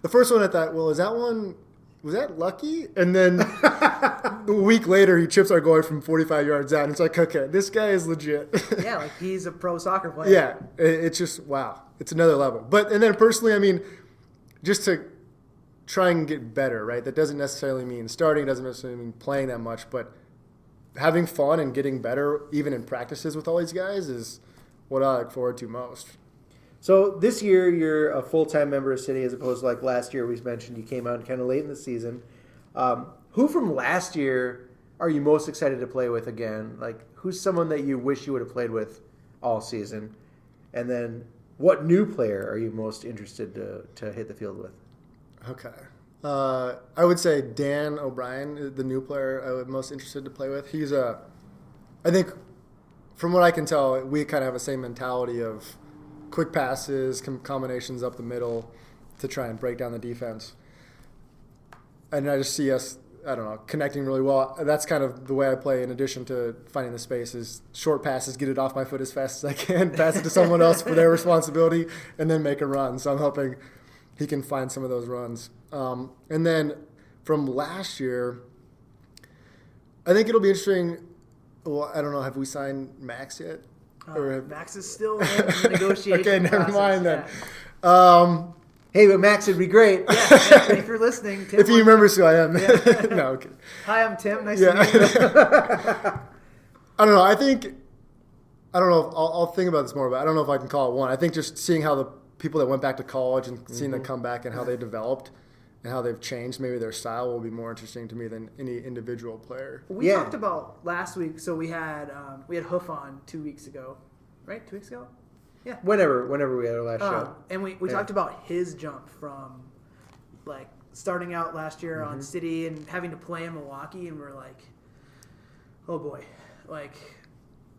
the first one I thought, well, was that lucky? And then a week later, he chips our goal from 45 yards out. And it's like, okay, this guy is legit. Yeah, like he's a pro soccer player. Yeah, it's just, wow. It's another level. And then personally, I mean, just to try and get better, right? That doesn't necessarily mean starting, doesn't necessarily mean playing that much, but having fun and getting better, even in practices with all these guys, is what I look forward to most. So this year you're a full-time member of City as opposed to like last year we mentioned you came out kind of late in the season. Who from last year are you most excited to play with again? Like who's someone that you wish you would have played with all season? And then what new player are you most interested to hit the field with? Okay. I would say Dan O'Brien, the new player I would most interested to play with. He's I think from what I can tell, we kind of have the same mentality of quick passes, combinations up the middle to try and break down the defense. And I just see us, I don't know, connecting really well. That's kind of the way I play in addition to finding the spaces. Short passes, get it off my foot as fast as I can, pass it to someone else for their responsibility, and then make a run. So I'm hoping he can find some of those runs. And then from last year, I think it'll be interesting. Well, I don't know, have we signed Max yet? Max is still in the negotiation Okay, never process. mind then. Yeah. Hey, but Max would be great. Yeah, if you're listening, Tim. If he remembers who I am. No, okay. Hi, I'm Tim. Nice to meet you. I don't know. I don't know if I'll think about this more, but I don't know if I can call it one. I think just seeing how the people that went back to college and seeing them come back and how they developed and how they've changed, maybe their style will be more interesting to me than any individual player. We talked about last week, so we had Hoof on 2 weeks ago, right? 2 weeks ago? Yeah. Whenever we had our last show. And we talked about his jump from, like, starting out last year on City and having to play in Milwaukee, and we're like, oh boy, like,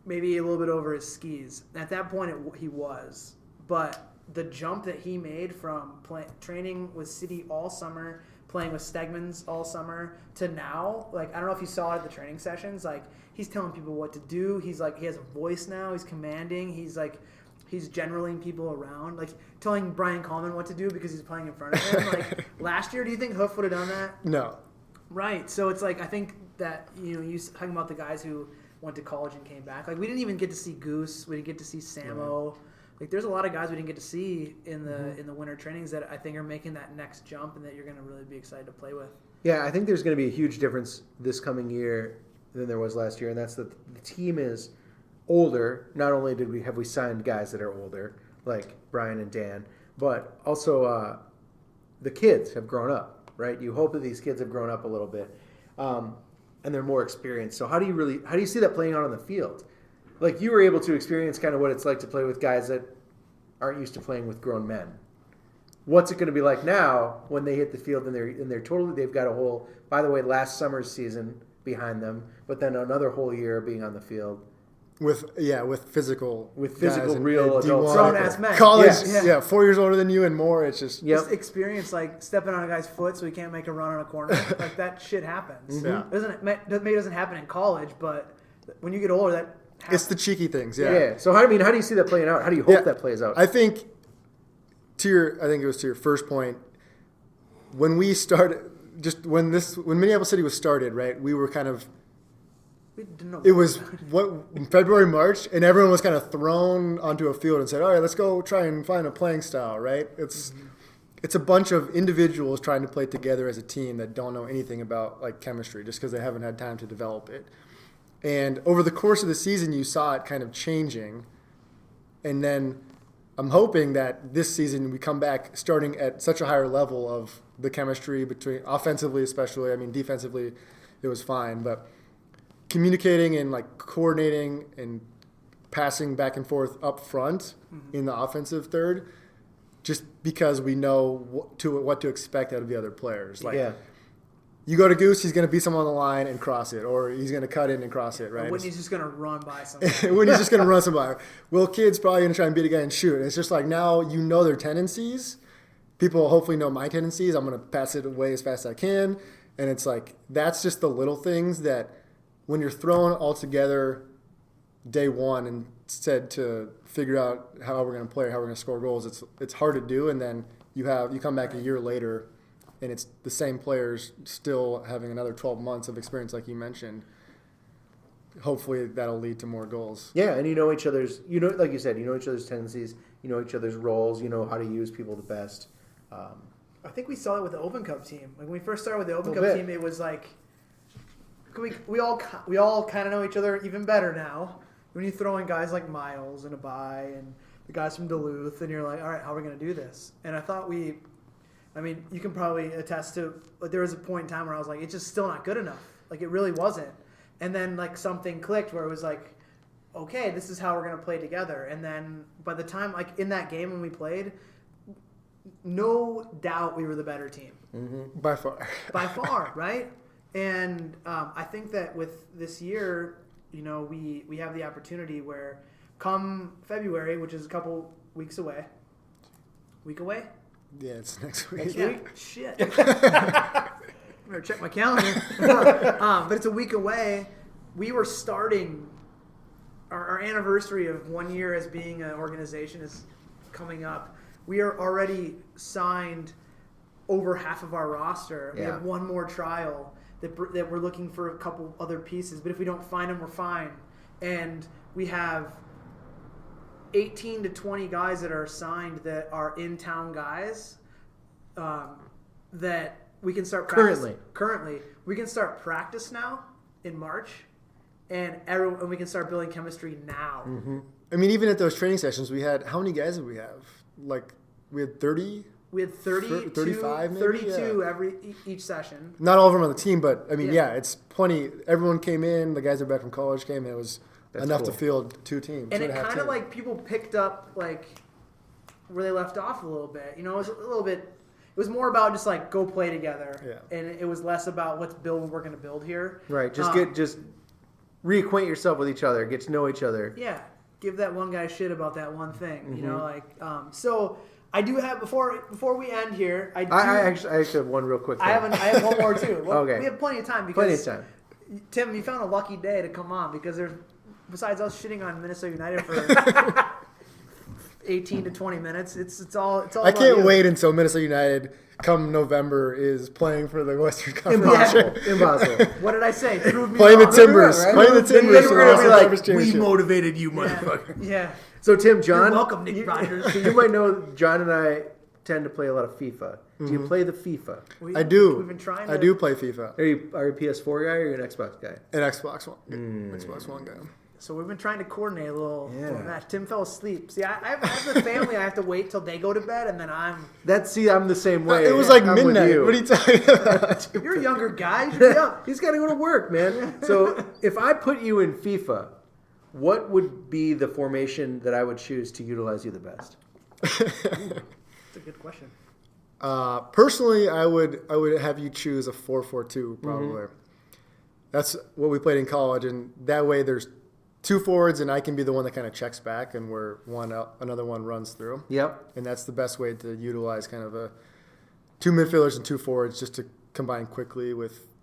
maybe a little bit over his skis. At that point, he was. But the jump that he made from training with City all summer, playing with Stegmans all summer, to now, like, I don't know if you saw it at the training sessions, like, he's telling people what to do. He's like, he has a voice now. He's commanding. He's generaling people around, like telling Brian Coleman what to do because he's playing in front of him. Like last year, do you think Hoof would have done that? No. Right. So it's like, I think that, you talking about the guys who went to college and came back. Like we didn't even get to see Goose. We didn't get to see Samo. Like there's a lot of guys we didn't get to see in the winter trainings that I think are making that next jump and that you're going to really be excited to play with. Yeah, I think there's going to be a huge difference this coming year than there was last year, and that's that the team is older. Not only have we signed guys that are older, like Brian and Dan, but also the kids have grown up, right? You hope that these kids have grown up a little bit, and they're more experienced. So how do you see that playing out on the field? Like you were able to experience kind of what it's like to play with guys that aren't used to playing with grown men. What's it going to be like now when they hit the field and they've got a whole, by the way, last summer's season behind them, but then another whole year being on the field. With physical real adults. Grown-ass men. College, Yeah. 4 years older than you and more. It's just Just experience, like, stepping on a guy's foot so he can't make a run on a corner. Like, that shit happens. Yeah. Maybe it doesn't happen in college, but when you get older, that happens. It's the cheeky things, Yeah. So how do you see that playing out? How do you hope that plays out? I think it was to your first point. When we started, when Minneapolis City was started, right? We were kind of. It was February, March, and everyone was kind of thrown onto a field and said, "All right, let's go try and find a playing style." Right? It's a bunch of individuals trying to play together as a team that don't know anything about like chemistry, just because they haven't had time to develop it. And over the course of the season, you saw it kind of changing, and then I'm hoping that this season we come back starting at such a higher level of the chemistry between offensively, especially. I mean, defensively, it was fine, but communicating and like coordinating and passing back and forth up front in the offensive third, just because we know what to expect out of the other players. Like, you go to Goose, he's going to beat someone on the line and cross it, or he's going to cut in and cross it, right? Whitney's just going to run by somebody. Whitney's just going to run somebody. Will Kid's probably going to try and beat a guy and shoot. And it's just like now you know their tendencies. People hopefully know my tendencies. I'm going to pass it away as fast as I can. And it's like that's just the little things that when you're thrown all together day one and said to figure out how we're going to play or how we're going to score goals, it's hard to do. And then you come back a year later, and it's the same players still having another 12 months of experience, like you mentioned. Hopefully that'll lead to more goals. Yeah, and you know each other's, like you said, you know each other's tendencies, you know each other's roles, you know how to use people the best. I think we saw it with the Open Cup team. Like when we first started with the Open Cup team, it was like we all kind of know each other even better now. When you throw in guys like Miles and Abai and the guys from Duluth, and you're like, all right, how are we going to do this? And I thought you can probably attest to, but there was a point in time where I was like, it's just still not good enough. Like it really wasn't. And then like something clicked where it was like, okay, this is how we're going to play together. And then by the time, like in that game when we played, no doubt we were the better team. Mm-hmm. By far, right? And I think that with this year, we have the opportunity where come February, which is a couple weeks away. Week away? Yeah, it's next week. Shit. Better check my calendar. But it's a week away. We were starting our anniversary of 1 year as being an organization is coming up. We are already signed over half of our roster. We have one more trial that we're looking for a couple other pieces. But if we don't find them, we're fine. And we have 18 to 20 guys that are signed that are in-town guys that we can start practice. Currently. We can start practice now in March, and we can start building chemistry now. Mm-hmm. I mean, even at those training sessions, we had, how many guys did we have? Like, we had 30? We had 35 maybe? 32 each session. Not all of them on the team, but, I mean, it's plenty. Everyone came in. The guys that were back from college came in. It was enough to field two teams. And it kind of like people picked up like where they left off a little bit. It was a little bit. It was more about just like go play together, and it was less about let's build what we're going to build here. Right. Just reacquaint yourself with each other, get to know each other. Yeah. Give that one guy shit about that one thing. So I do have before we end here. I actually have one real quick thing. I have one more too. Okay. We have plenty of time because Tim, you found a lucky day to come on because there's besides us shitting on Minnesota United for 18 to 20 minutes, it's all. I can't wait until Minnesota United come November is playing for the Western Conference. Impossible. What did I say? Prove me playing wrong. the Timbers. Right? Playing the Timbers. We're going to be like, we motivated you, motherfucker. Yeah. So Tim, John, you're welcome, Nick Rogers. So you might know John and I tend to play a lot of FIFA. Do you play the FIFA? I do. We've been trying. I do play FIFA. Are you a PS4 guy or are you an Xbox guy? An Xbox One. Xbox One guy. So we've been trying to coordinate a little match. Tim fell asleep. See, I have a family. I have to wait till they go to bed, and then I'm the same way. It was like midnight. What are you talking about? You're a younger guy. You should be up. He's got to go to work, man. So if I put you in FIFA, what would be the formation that I would choose to utilize you the best? That's a good question. Personally, I would have you choose a 4-4-2 probably. Mm-hmm. That's what we played in college, and that way there's two forwards, and I can be the one that kind of checks back, and where another one runs through. Yep. And that's the best way to utilize kind of two midfielders and two forwards, just to combine quickly with.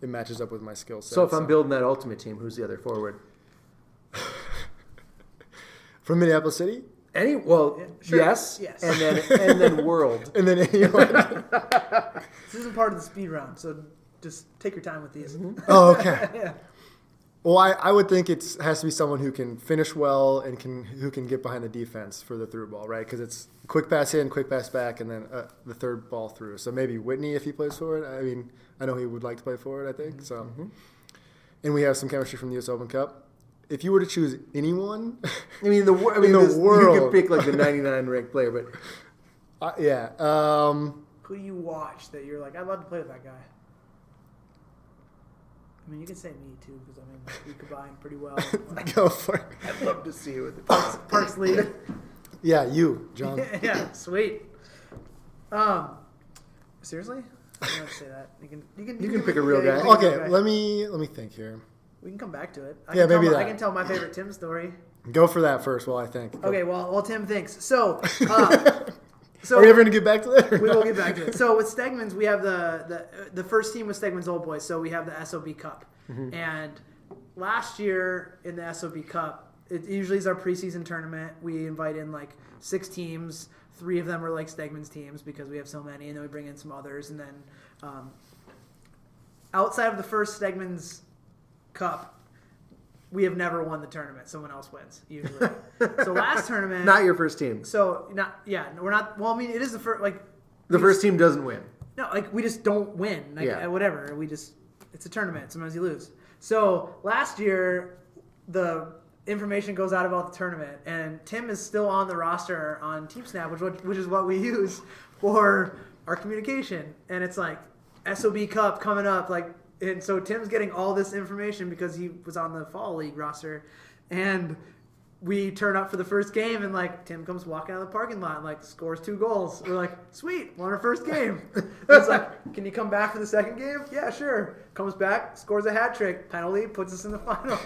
It matches up with my skill set. So if I'm building that ultimate team, who's the other forward? From Minneapolis City? Sure. Yes, and then world, and then anyone. This isn't part of the speed round, so just take your time with these. Mm-hmm. Oh, okay. Yeah. Well, I would think it has to be someone who can finish well and who can get behind the defense for the through ball, right? Because it's quick pass in, quick pass back, and then the third ball through. So maybe Whitney if he plays forward. I mean, I know he would like to play forward. I think so. Mm-hmm. And we have some chemistry from the U.S. Open Cup. If you were to choose anyone, the world, you could pick like the 99 ranked player, but who do you watch that you're like, I'd love to play with that guy? I mean, you can say me too, because we combine pretty well. Go for it. I'd love to see you with the Parks lead. Yeah, you, John. Yeah, sweet. Seriously? I don't have to say that. You can pick a real guy. Okay, let me think here. We can come back to it. I can tell my favorite Tim story. Go for that first while I think. Okay, while Tim thinks. So, are we ever going to get back to that? We will get back to it. So with Stegman's, we have the first team with Stegman's Old Boys. So we have the SOB Cup, and last year in the SOB Cup, it usually is our preseason tournament. We invite in like 6 teams. 3 of them are like Stegman's teams because we have so many, and then we bring in some others. And then outside of the first Stegman's Cup, we have never won the tournament. Someone else wins usually. So last tournament, Not your first team. So we're not. Well, I mean, it is the first. Like The first team doesn't win. no, like we just don't win. Like Yeah. whatever. It's a tournament. Sometimes you lose. So last year, the information goes out about the tournament, and Tim is still on the roster on TeamSnap, which is what we use for our communication. And it's like SOB Cup coming up, like, and so Tim's getting all this information because he was on the Fall League roster, and we turn up for the first game, and like Tim comes walking out of the parking lot, and, like scores 2 goals. We're like, sweet, won our first game. It's like, can you come back for the second game? Yeah, sure. Comes back, scores a hat trick, penalty, puts us in the final.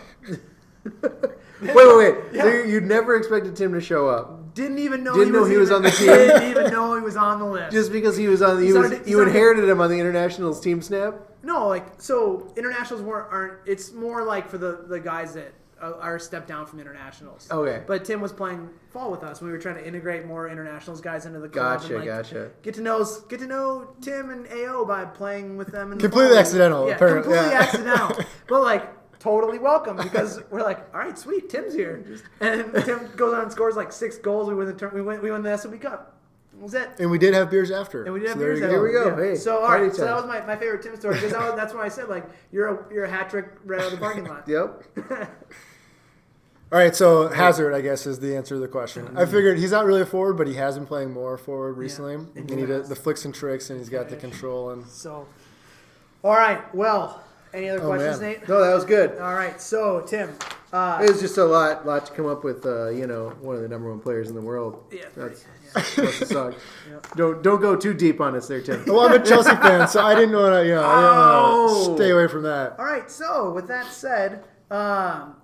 Wait. Yeah. So you'd never expected Tim to show up. Didn't even know Didn't know he was on the team. Didn't even know he was on the list. Just because he was on, you inherited him on the Internationals team snap? No, like, so internationals aren't. It's more like for the guys that are stepped down from internationals. Okay. But Tim was playing fall with us. We were trying to integrate more internationals guys into the club. Gotcha. Get to know Tim and AO by playing with them. In the Completely fall. accidental, Yeah, apparently. completely Yeah. accidental. But like totally welcome because we're like, all right, sweet, Tim's here, and Tim goes on and scores like 6 goals. We win the we win the SOB Cup. That was it. And we did have beers after. And we did have there beers you after. go. Here we go. Yeah. Hey, so all party right, so that time. was my favorite Tim story because that's why I said like you're a hat trick right out of the parking lot. Yep. All right, so Hazard, I guess, is the answer to the question. I figured he's not really a forward, but he has been playing more forward recently. And he does the flicks and tricks, and he's got the control. And So, all right. Well, any other questions, man. Nate? No, that was good. All right. So, Tim. It was just a lot to come up with. One of the number 1 players in the world. Yeah. That's the song. Don't go too deep on us there, Tim. well, I'm a Chelsea fan, so I didn't want to, stay away from that. All right. So, with that said,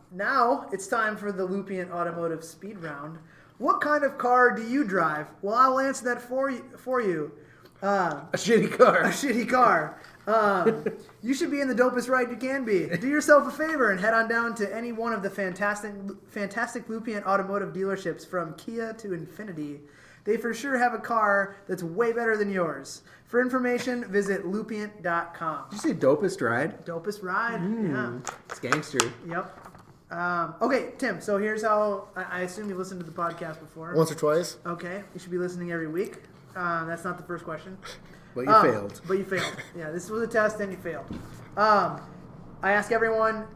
now it's time for the Lupien Automotive Speed Round. What kind of car do you drive? Well, I'll answer that for you. A shitty car. A shitty car. You should be in the dopest ride you can be. Do yourself a favor and head on down to any one of the fantastic Lupien Automotive dealerships from Kia to Infiniti. They for sure have a car that's way better than yours. For information, visit lupient.com. Did you say dopest ride? Dopest ride? Yeah. It's gangster. Yep. Okay, Tim, so here's how I assume you've listened to the podcast before. Once or twice. Okay, you should be listening every week. That's not the first question. But you failed. But you failed. Yeah, this was a test and you failed. I ask everyone,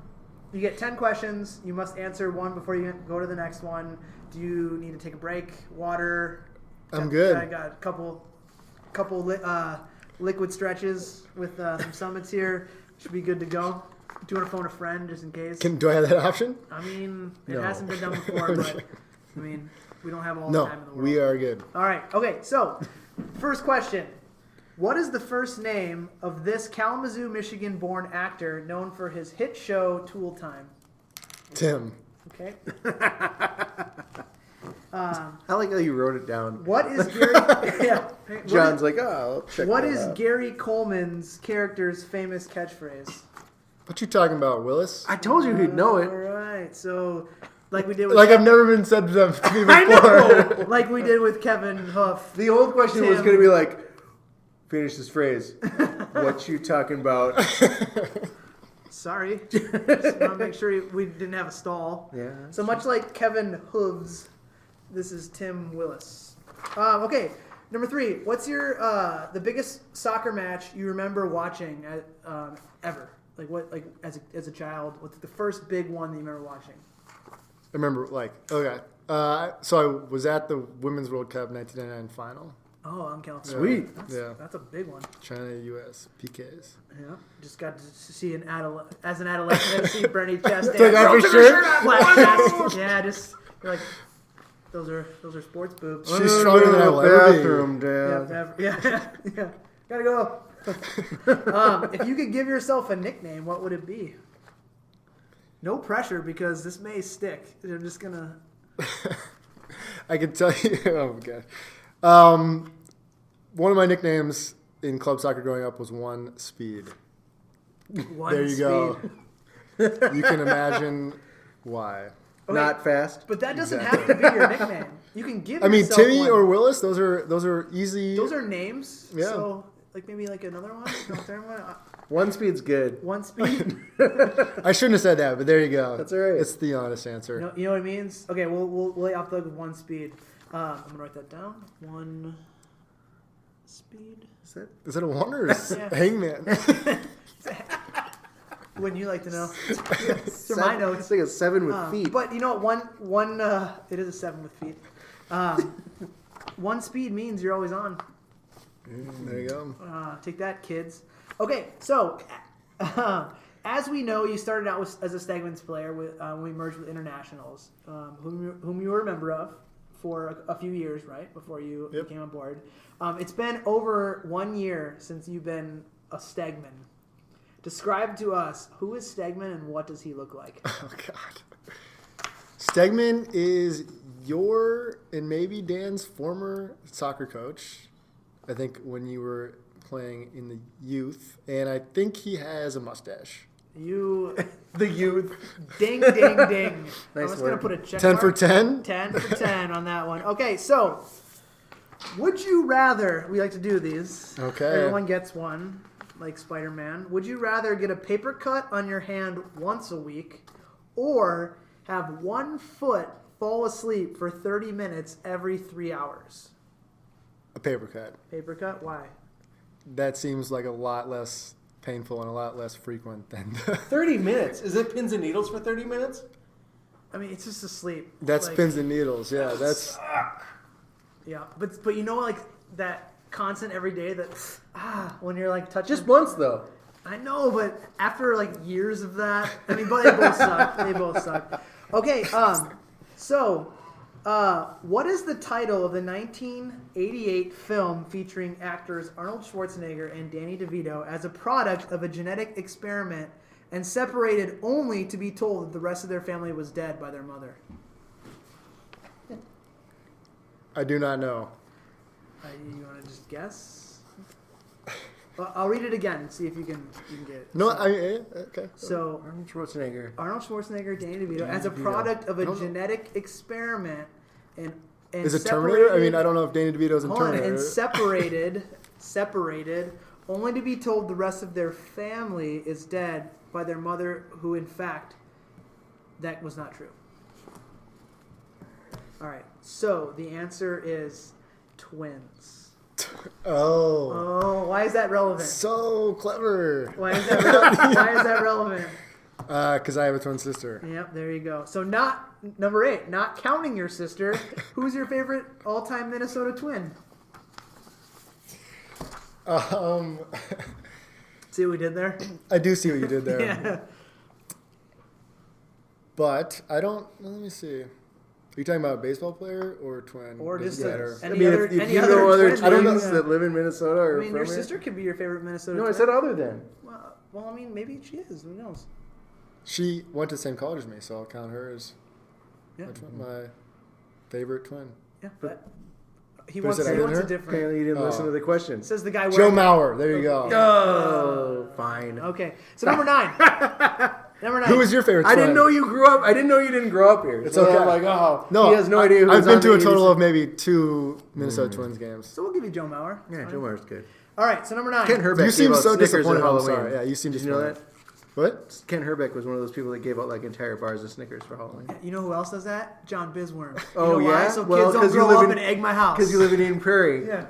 you get 10 questions. You must answer one before you go to the next one. Do you need to take a break? Water? I'm good. I got a couple liquid stretches with some summits here. Should be good to go. Do you want to phone a friend just in case? Do I have that option? I mean, it No. hasn't been done before, but I mean, we don't have all the time in the No, world. we are good. All right. Okay. So, first question: what is the first name of this Kalamazoo, Michigan-born actor known for his hit show Tool Time? Tim. Okay. I like how you wrote it down. What is Gary? Yeah. John's like, I'll check What that is out. Gary Coleman's character's famous catchphrase? What you talking about, Willis? I told you he'd know All it. right. So, like we did with Like I've never been said to them to me before. I know. Like we did with Kevin Huff. The old question was Tim. going to be like, finish this phrase. What you talking about? Sorry. Just want to make sure we didn't have a stall. Yeah. So much like Kevin Hooves, this is Tim Willis. Okay, number 3. What's your the biggest soccer match you remember watching ever? Like what? Like as a child, what's the first big one that you remember watching? I remember, okay. So I was at the Women's World Cup 1999 final. Oh, on California. Sweet. That's a big one. China, U.S., PKs. Yeah, just got to see as an adolescent, see Bernie Chastain. Took off his shirt? Black chest. Yeah, just like those are sports boobs. She's stronger than I will ever be. Bathroom, Dad. Yeah. Gotta go. If you could give yourself a nickname, what would it be? No pressure because this may stick. I'm just gonna. I can tell you. Oh my god. One of my nicknames in club soccer growing up was One Speed. One There you speed. go. You can imagine why. Okay, Not fast. But that doesn't Exactly. have to be your nickname. You can give. I mean, yourself Timmy one. or Willis, those are easy. Those are names. Yeah. So like maybe like another one. No, third one. One speed's good. One speed. I shouldn't have said that, but there you go. That's all right. It's the honest answer. You know what it means? Okay, we'll lay off the with one speed. I'm gonna write that down. One speed. Is it a one or a Yeah. hangman? Wouldn't you like to know? These are my notes. It's like a 7 with feet. But you know what? One. It is a 7 with feet. One speed means you're always on. There you go. Take that, kids. Okay, so as we know, you started out as a Stegman's player when we merged with Internationals, whom you were a member of for a few years, right, before you came on board. It's been over 1 year since you've been a Stegman. Describe to us, who is Stegman and what does he look like? Oh, God. Stegman is your and maybe Dan's former soccer coach, I think, when you were playing in the youth. And I think he has a mustache. You, The youth. ding, ding, ding. I'm just going to work. put a check 10 mark. for 10? 10 for 10 on that one. Okay, so would you rather, we like to do these. Okay. Everyone gets one, like Spider-Man. Would you rather get a paper cut on your hand once a week or have 1 foot fall asleep for 30 minutes every 3 hours? A paper cut. Paper cut? Why? That seems like a lot less painful and a lot less frequent than 30 minutes. Is it pins and needles for 30 minutes? I mean, it's just asleep. That's Like, pins and needles. Yeah, that's Yeah, but you know, like that constant every day that when you're like touching. Just once, though. I know, but after like years of that, I mean, but they both suck. They both suck. Okay, so what is the title of the 1988 film featuring actors Arnold Schwarzenegger and Danny DeVito as a product of a genetic experiment and separated only to be told that the rest of their family was dead by their mother? I do not know. You want to just guess? Well, I'll read it again. See if you can get it. No, So- okay. So Arnold Schwarzenegger. Arnold Schwarzenegger, Danny DeVito, as a product of a genetic experiment, and Is it Terminator? I mean, I don't know if Danny DeVito's in hold on, Terminator. and separated, only to be told the rest of their family is dead by their mother, who in fact, that was not true. All right, so the answer is twins. Oh, Oh, why is that relevant? so clever. Why is that relevant? Why is that relevant? Because I have a twin sister. Yep, there you go. So not number 8, not counting your sister. Who's your favorite all-time Minnesota Twin? See what we did there? I do see what you did there. Yeah. But I don't. Let me see. Are you talking about a baseball player or a twin? Or Does just it matter? any I mean, other, if any you other know other twin, I don't know. twins that live in Minnesota or I mean, your from here. sister could be your favorite Minnesota No, I twin. said other than. Well, I mean, maybe she is. Who knows? She went to the same college as me, so I'll count her as Yeah. my favorite twin. Yeah, but he Who's wants, it, I he didn't wants a hear? different. Apparently, you didn't listen to the questions. Says the guy Joe wearing. Mauer. There you go. Oh, fine. Okay, so number 9. Number 9. Who was your favorite twin? I didn't know you grew up. I didn't know you didn't grow up here. It's so okay. I'm like, oh, No, he has no idea. Who's I've been on to the a total 86. of maybe 2 Minnesota Twins games. So we'll give you Joe Mauer. It's Yeah, fine. Joe Mauer's good. All right, so number 9. Ken Herbeck You seem gave out so Snickers at disappointed. I'm Halloween. sorry. Yeah, you seem Did you know that? disappointed. What? Ken Herbeck was one of those people that gave out like entire bars of Snickers for Halloween. You know who else does that? John Bisworm. Oh, you know why? yeah? So Well, kids 'cause don't you grow live up in- and egg my house. Because you live in Eden Prairie. Yeah.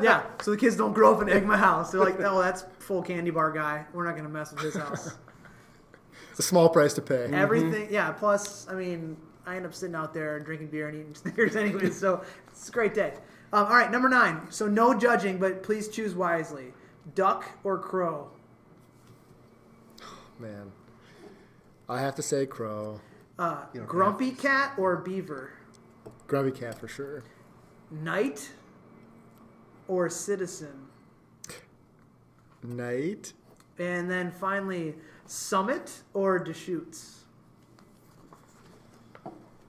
Yeah. So the kids don't grow up and egg my house. They're like, oh, that's full candy bar guy. We're not going to mess with his house. It's a small price to pay. Everything. Yeah. Plus, I mean, I end up sitting out there and drinking beer and eating Snickers anyway. So it's a great day. All right. Number 9. So no judging, but please choose wisely. Duck or crow? Man, I have to say crow. Grumpy cat or beaver? Grubby cat for sure. Knight or citizen? Knight. And then finally, Summit or Deschutes?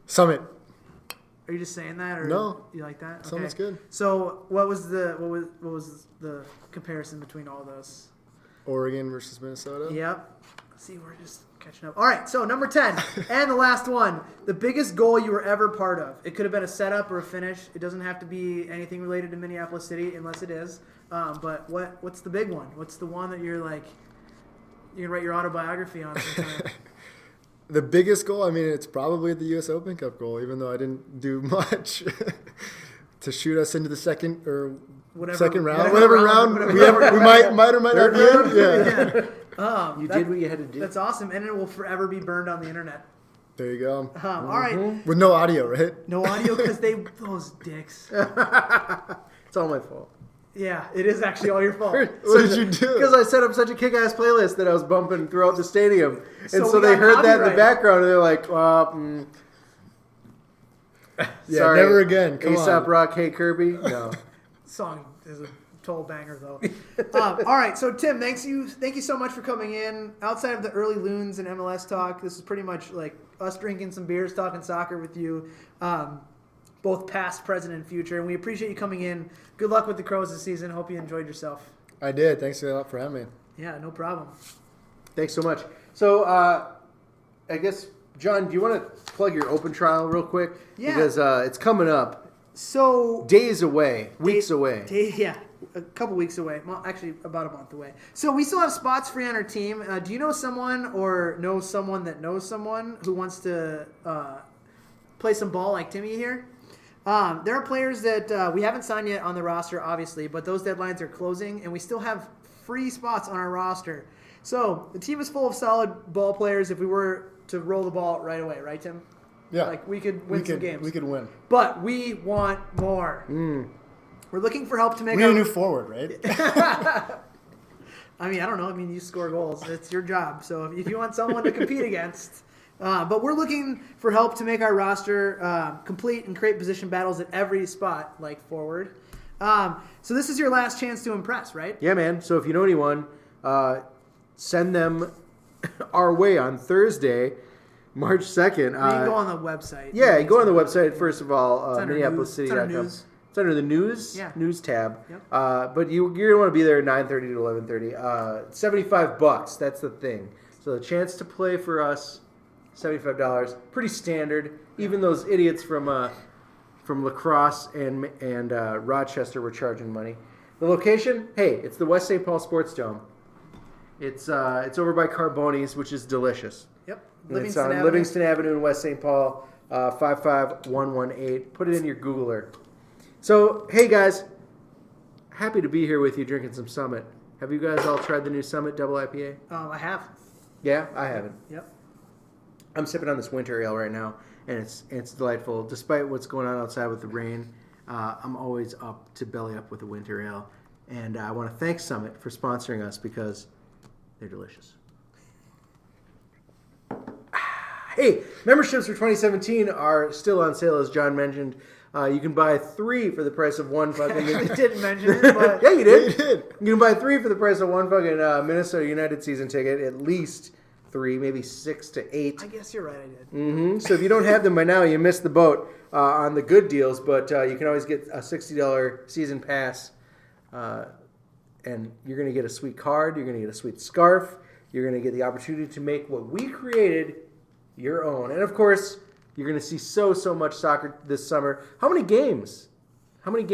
Summit. Are you just saying that, or No. you like that? Okay. Summit's good. So, what was the comparison between all those? Oregon versus Minnesota. Yep. See, we're just catching up. All right, so number 10, and the last one. The biggest goal you were ever part of. It could have been a setup or a finish. It doesn't have to be anything related to Minneapolis City, unless it is. But what's the big one? What's the one that you're like, you can write your autobiography on sometime? The biggest goal, I mean, it's probably the U.S. Open Cup goal, even though I didn't do much to shoot us into the second round, whatever round we might or might not be in. Yeah. You did what you had to do. That's awesome, and it will forever be burned on the internet. There you go. All right. With no audio, right? No audio because those dicks. It's all my fault. Yeah, it is actually all your fault. What did you do? Because I set up such a kick-ass playlist that I was bumping throughout the stadium. And so we they got heard that in the copyright. background, and they're like, Yeah, sorry. never again. Come A$AP on. Rock, Hey Kirby? No. Song is a total banger, though. All right, so Tim, thank you so much for coming in. Outside of the early Loons and MLS talk, this is pretty much like us drinking some beers, talking soccer with you, both past, present, and future. And we appreciate you coming in. Good luck with the Crows this season. Hope you enjoyed yourself. I did. Thanks a lot for having me. Yeah, no problem. Thanks so much. So, I guess, John, do you want to plug your open trial real quick? Yeah. Because it's coming up. So Days away. Weeks away. Yeah, a couple weeks away. Well, actually, about a month away. So we still have spots free on our team. Do you know someone or know someone that knows someone who wants to play some ball like Timmy here? There are players that we haven't signed yet on the roster, obviously, but those deadlines are closing, and we still have free spots on our roster. So the team is full of solid ball players if we were to roll the ball right away, right, Tim? Yeah. Like we could win some games. We could win. But we want more. We're looking for help to make We need a new forward, right? I mean, I don't know. I mean, you score goals. It's your job. So if you want someone to compete against. But we're looking for help to make our roster complete and create position battles at every spot, like forward. So this is your last chance to impress, right? Yeah, man. So if you know anyone, send them our way on Thursday, March 2nd. You can go on the website. Yeah, go on the website, first of all, It's under MinneapolisCity.com. news. It's under the news, Yeah. news tab. Yep. But you're going to want to be there at 9:30 to 11:30. $75, that's the thing. So the chance to play for us, $75, pretty standard. Even those idiots from La Crosse and Rochester were charging money. The location, hey, it's the West St. Paul Sports Dome. It's over by Carboni's, which is delicious. Yep. And it's on Livingston Avenue in West St. Paul, 55118. Put it in your Googler. So, hey guys, happy to be here with you drinking some Summit. Have you guys all tried the new Summit Double IPA? I have. Yeah, I haven't. Yep. I'm sipping on this winter ale right now, and it's delightful. Despite what's going on outside with the rain, I'm always up to belly up with a winter ale. And I want to thank Summit for sponsoring us because they're delicious. Hey, memberships for 2017 are still on sale, as John mentioned. You can buy 3 for the price of one fucking... I didn't mention it, but... Yeah, you did. You did. You can buy 3 for the price of one fucking Minnesota United season ticket. At least 3, maybe 6 to 8. I guess you're right, I did. So if you don't have them by now, you missed the boat on the good deals. But you can always get a $60 season pass, and you're going to get a sweet card. You're going to get a sweet scarf. You're going to get the opportunity to make what we created your own. And of course, you're going to see so much soccer this summer. How many games? How many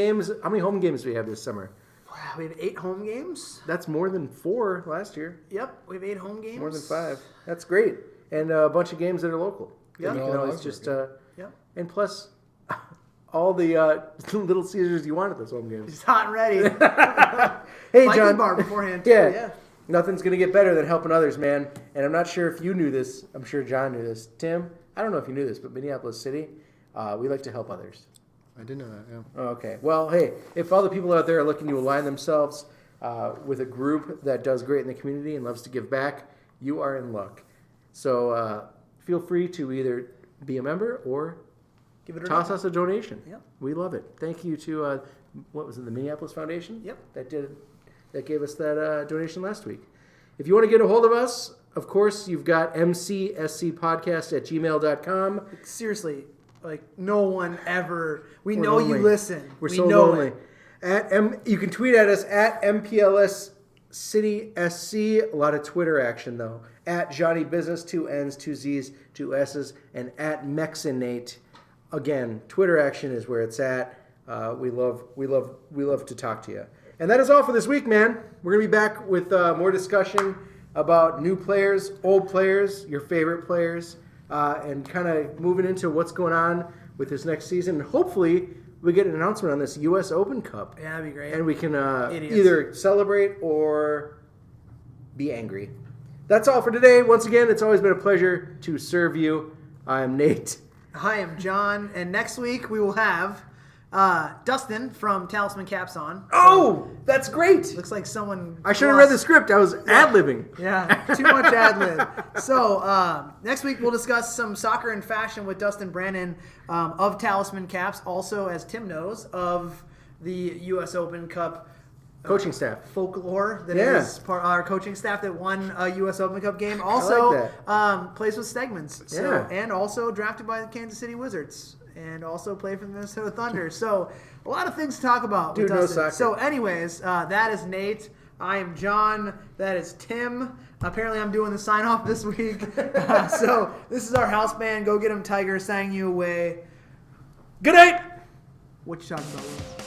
home games do we have this summer? Wow, we have 8 home games. That's more than 4 last year. Yep, we have 8 home games. More than 5. That's great. And a bunch of games that are local. Yeah. You can always just... Yep. And plus, all the Little Caesars you want at those home games. He's hot and ready. Hey, Viking John. bar beforehand, too. Yeah. Nothing's going to get better than helping others, man. And I'm not sure if you knew this. I'm sure John knew this. Tim, I don't know if you knew this, but Minneapolis City, we like to help others. I did know that, yeah. Oh, okay. Well, hey, if all the people out there are looking to align themselves with a group that does great in the community and loves to give back, you are in luck. So feel free to either be a member or Give it a toss us a donation. Yep. We love it. Thank you to, what was it, the Minneapolis Foundation? Yep. That gave us that donation last week. If you want to get a hold of us, of course, you've got mcscpodcast@gmail.com. Seriously, like no one ever. We We're know lonely. you listen. We're we so know lonely. it. You can tweet at us at MPLS City SC. A lot of Twitter action, though. At Johnny Business, 2 N's, 2 Z's, 2 S's, and at Mexinate. Again, Twitter action is where it's at. We love to talk to you. And that is all for this week, man. We're going to be back with more discussion about new players, old players, your favorite players, and kind of moving into what's going on with this next season. Hopefully, we get an announcement on this U.S. Open Cup. Yeah, that'd be great. And we can either celebrate or be angry. That's all for today. Once again, it's always been a pleasure to serve you. I am Nate. I am John. And next week we will have Dustin from Talisman Caps on. Oh, that's great. Looks like someone... I should have read the script. I was ad-libbing. Yeah, too much ad-lib. So next week we'll discuss some soccer and fashion with Dustin Brennan of Talisman Caps, also, as Tim knows, of the U.S. Open Cup Coaching staff. Folklore that is part of our coaching staff that won a U.S. Open Cup game. Also plays with Stegmans. So, and also drafted by the Kansas City Wizards. And also play for the Minnesota Thunder. So a lot of things to talk about. Dude, with no Dustin. soccer. So anyways, that is Nate. I am John. That is Tim. Apparently I'm doing the sign-off this week. So this is our house band. Go Get 'em Tiger. Sang you away. Good night. What you talking about, Loons?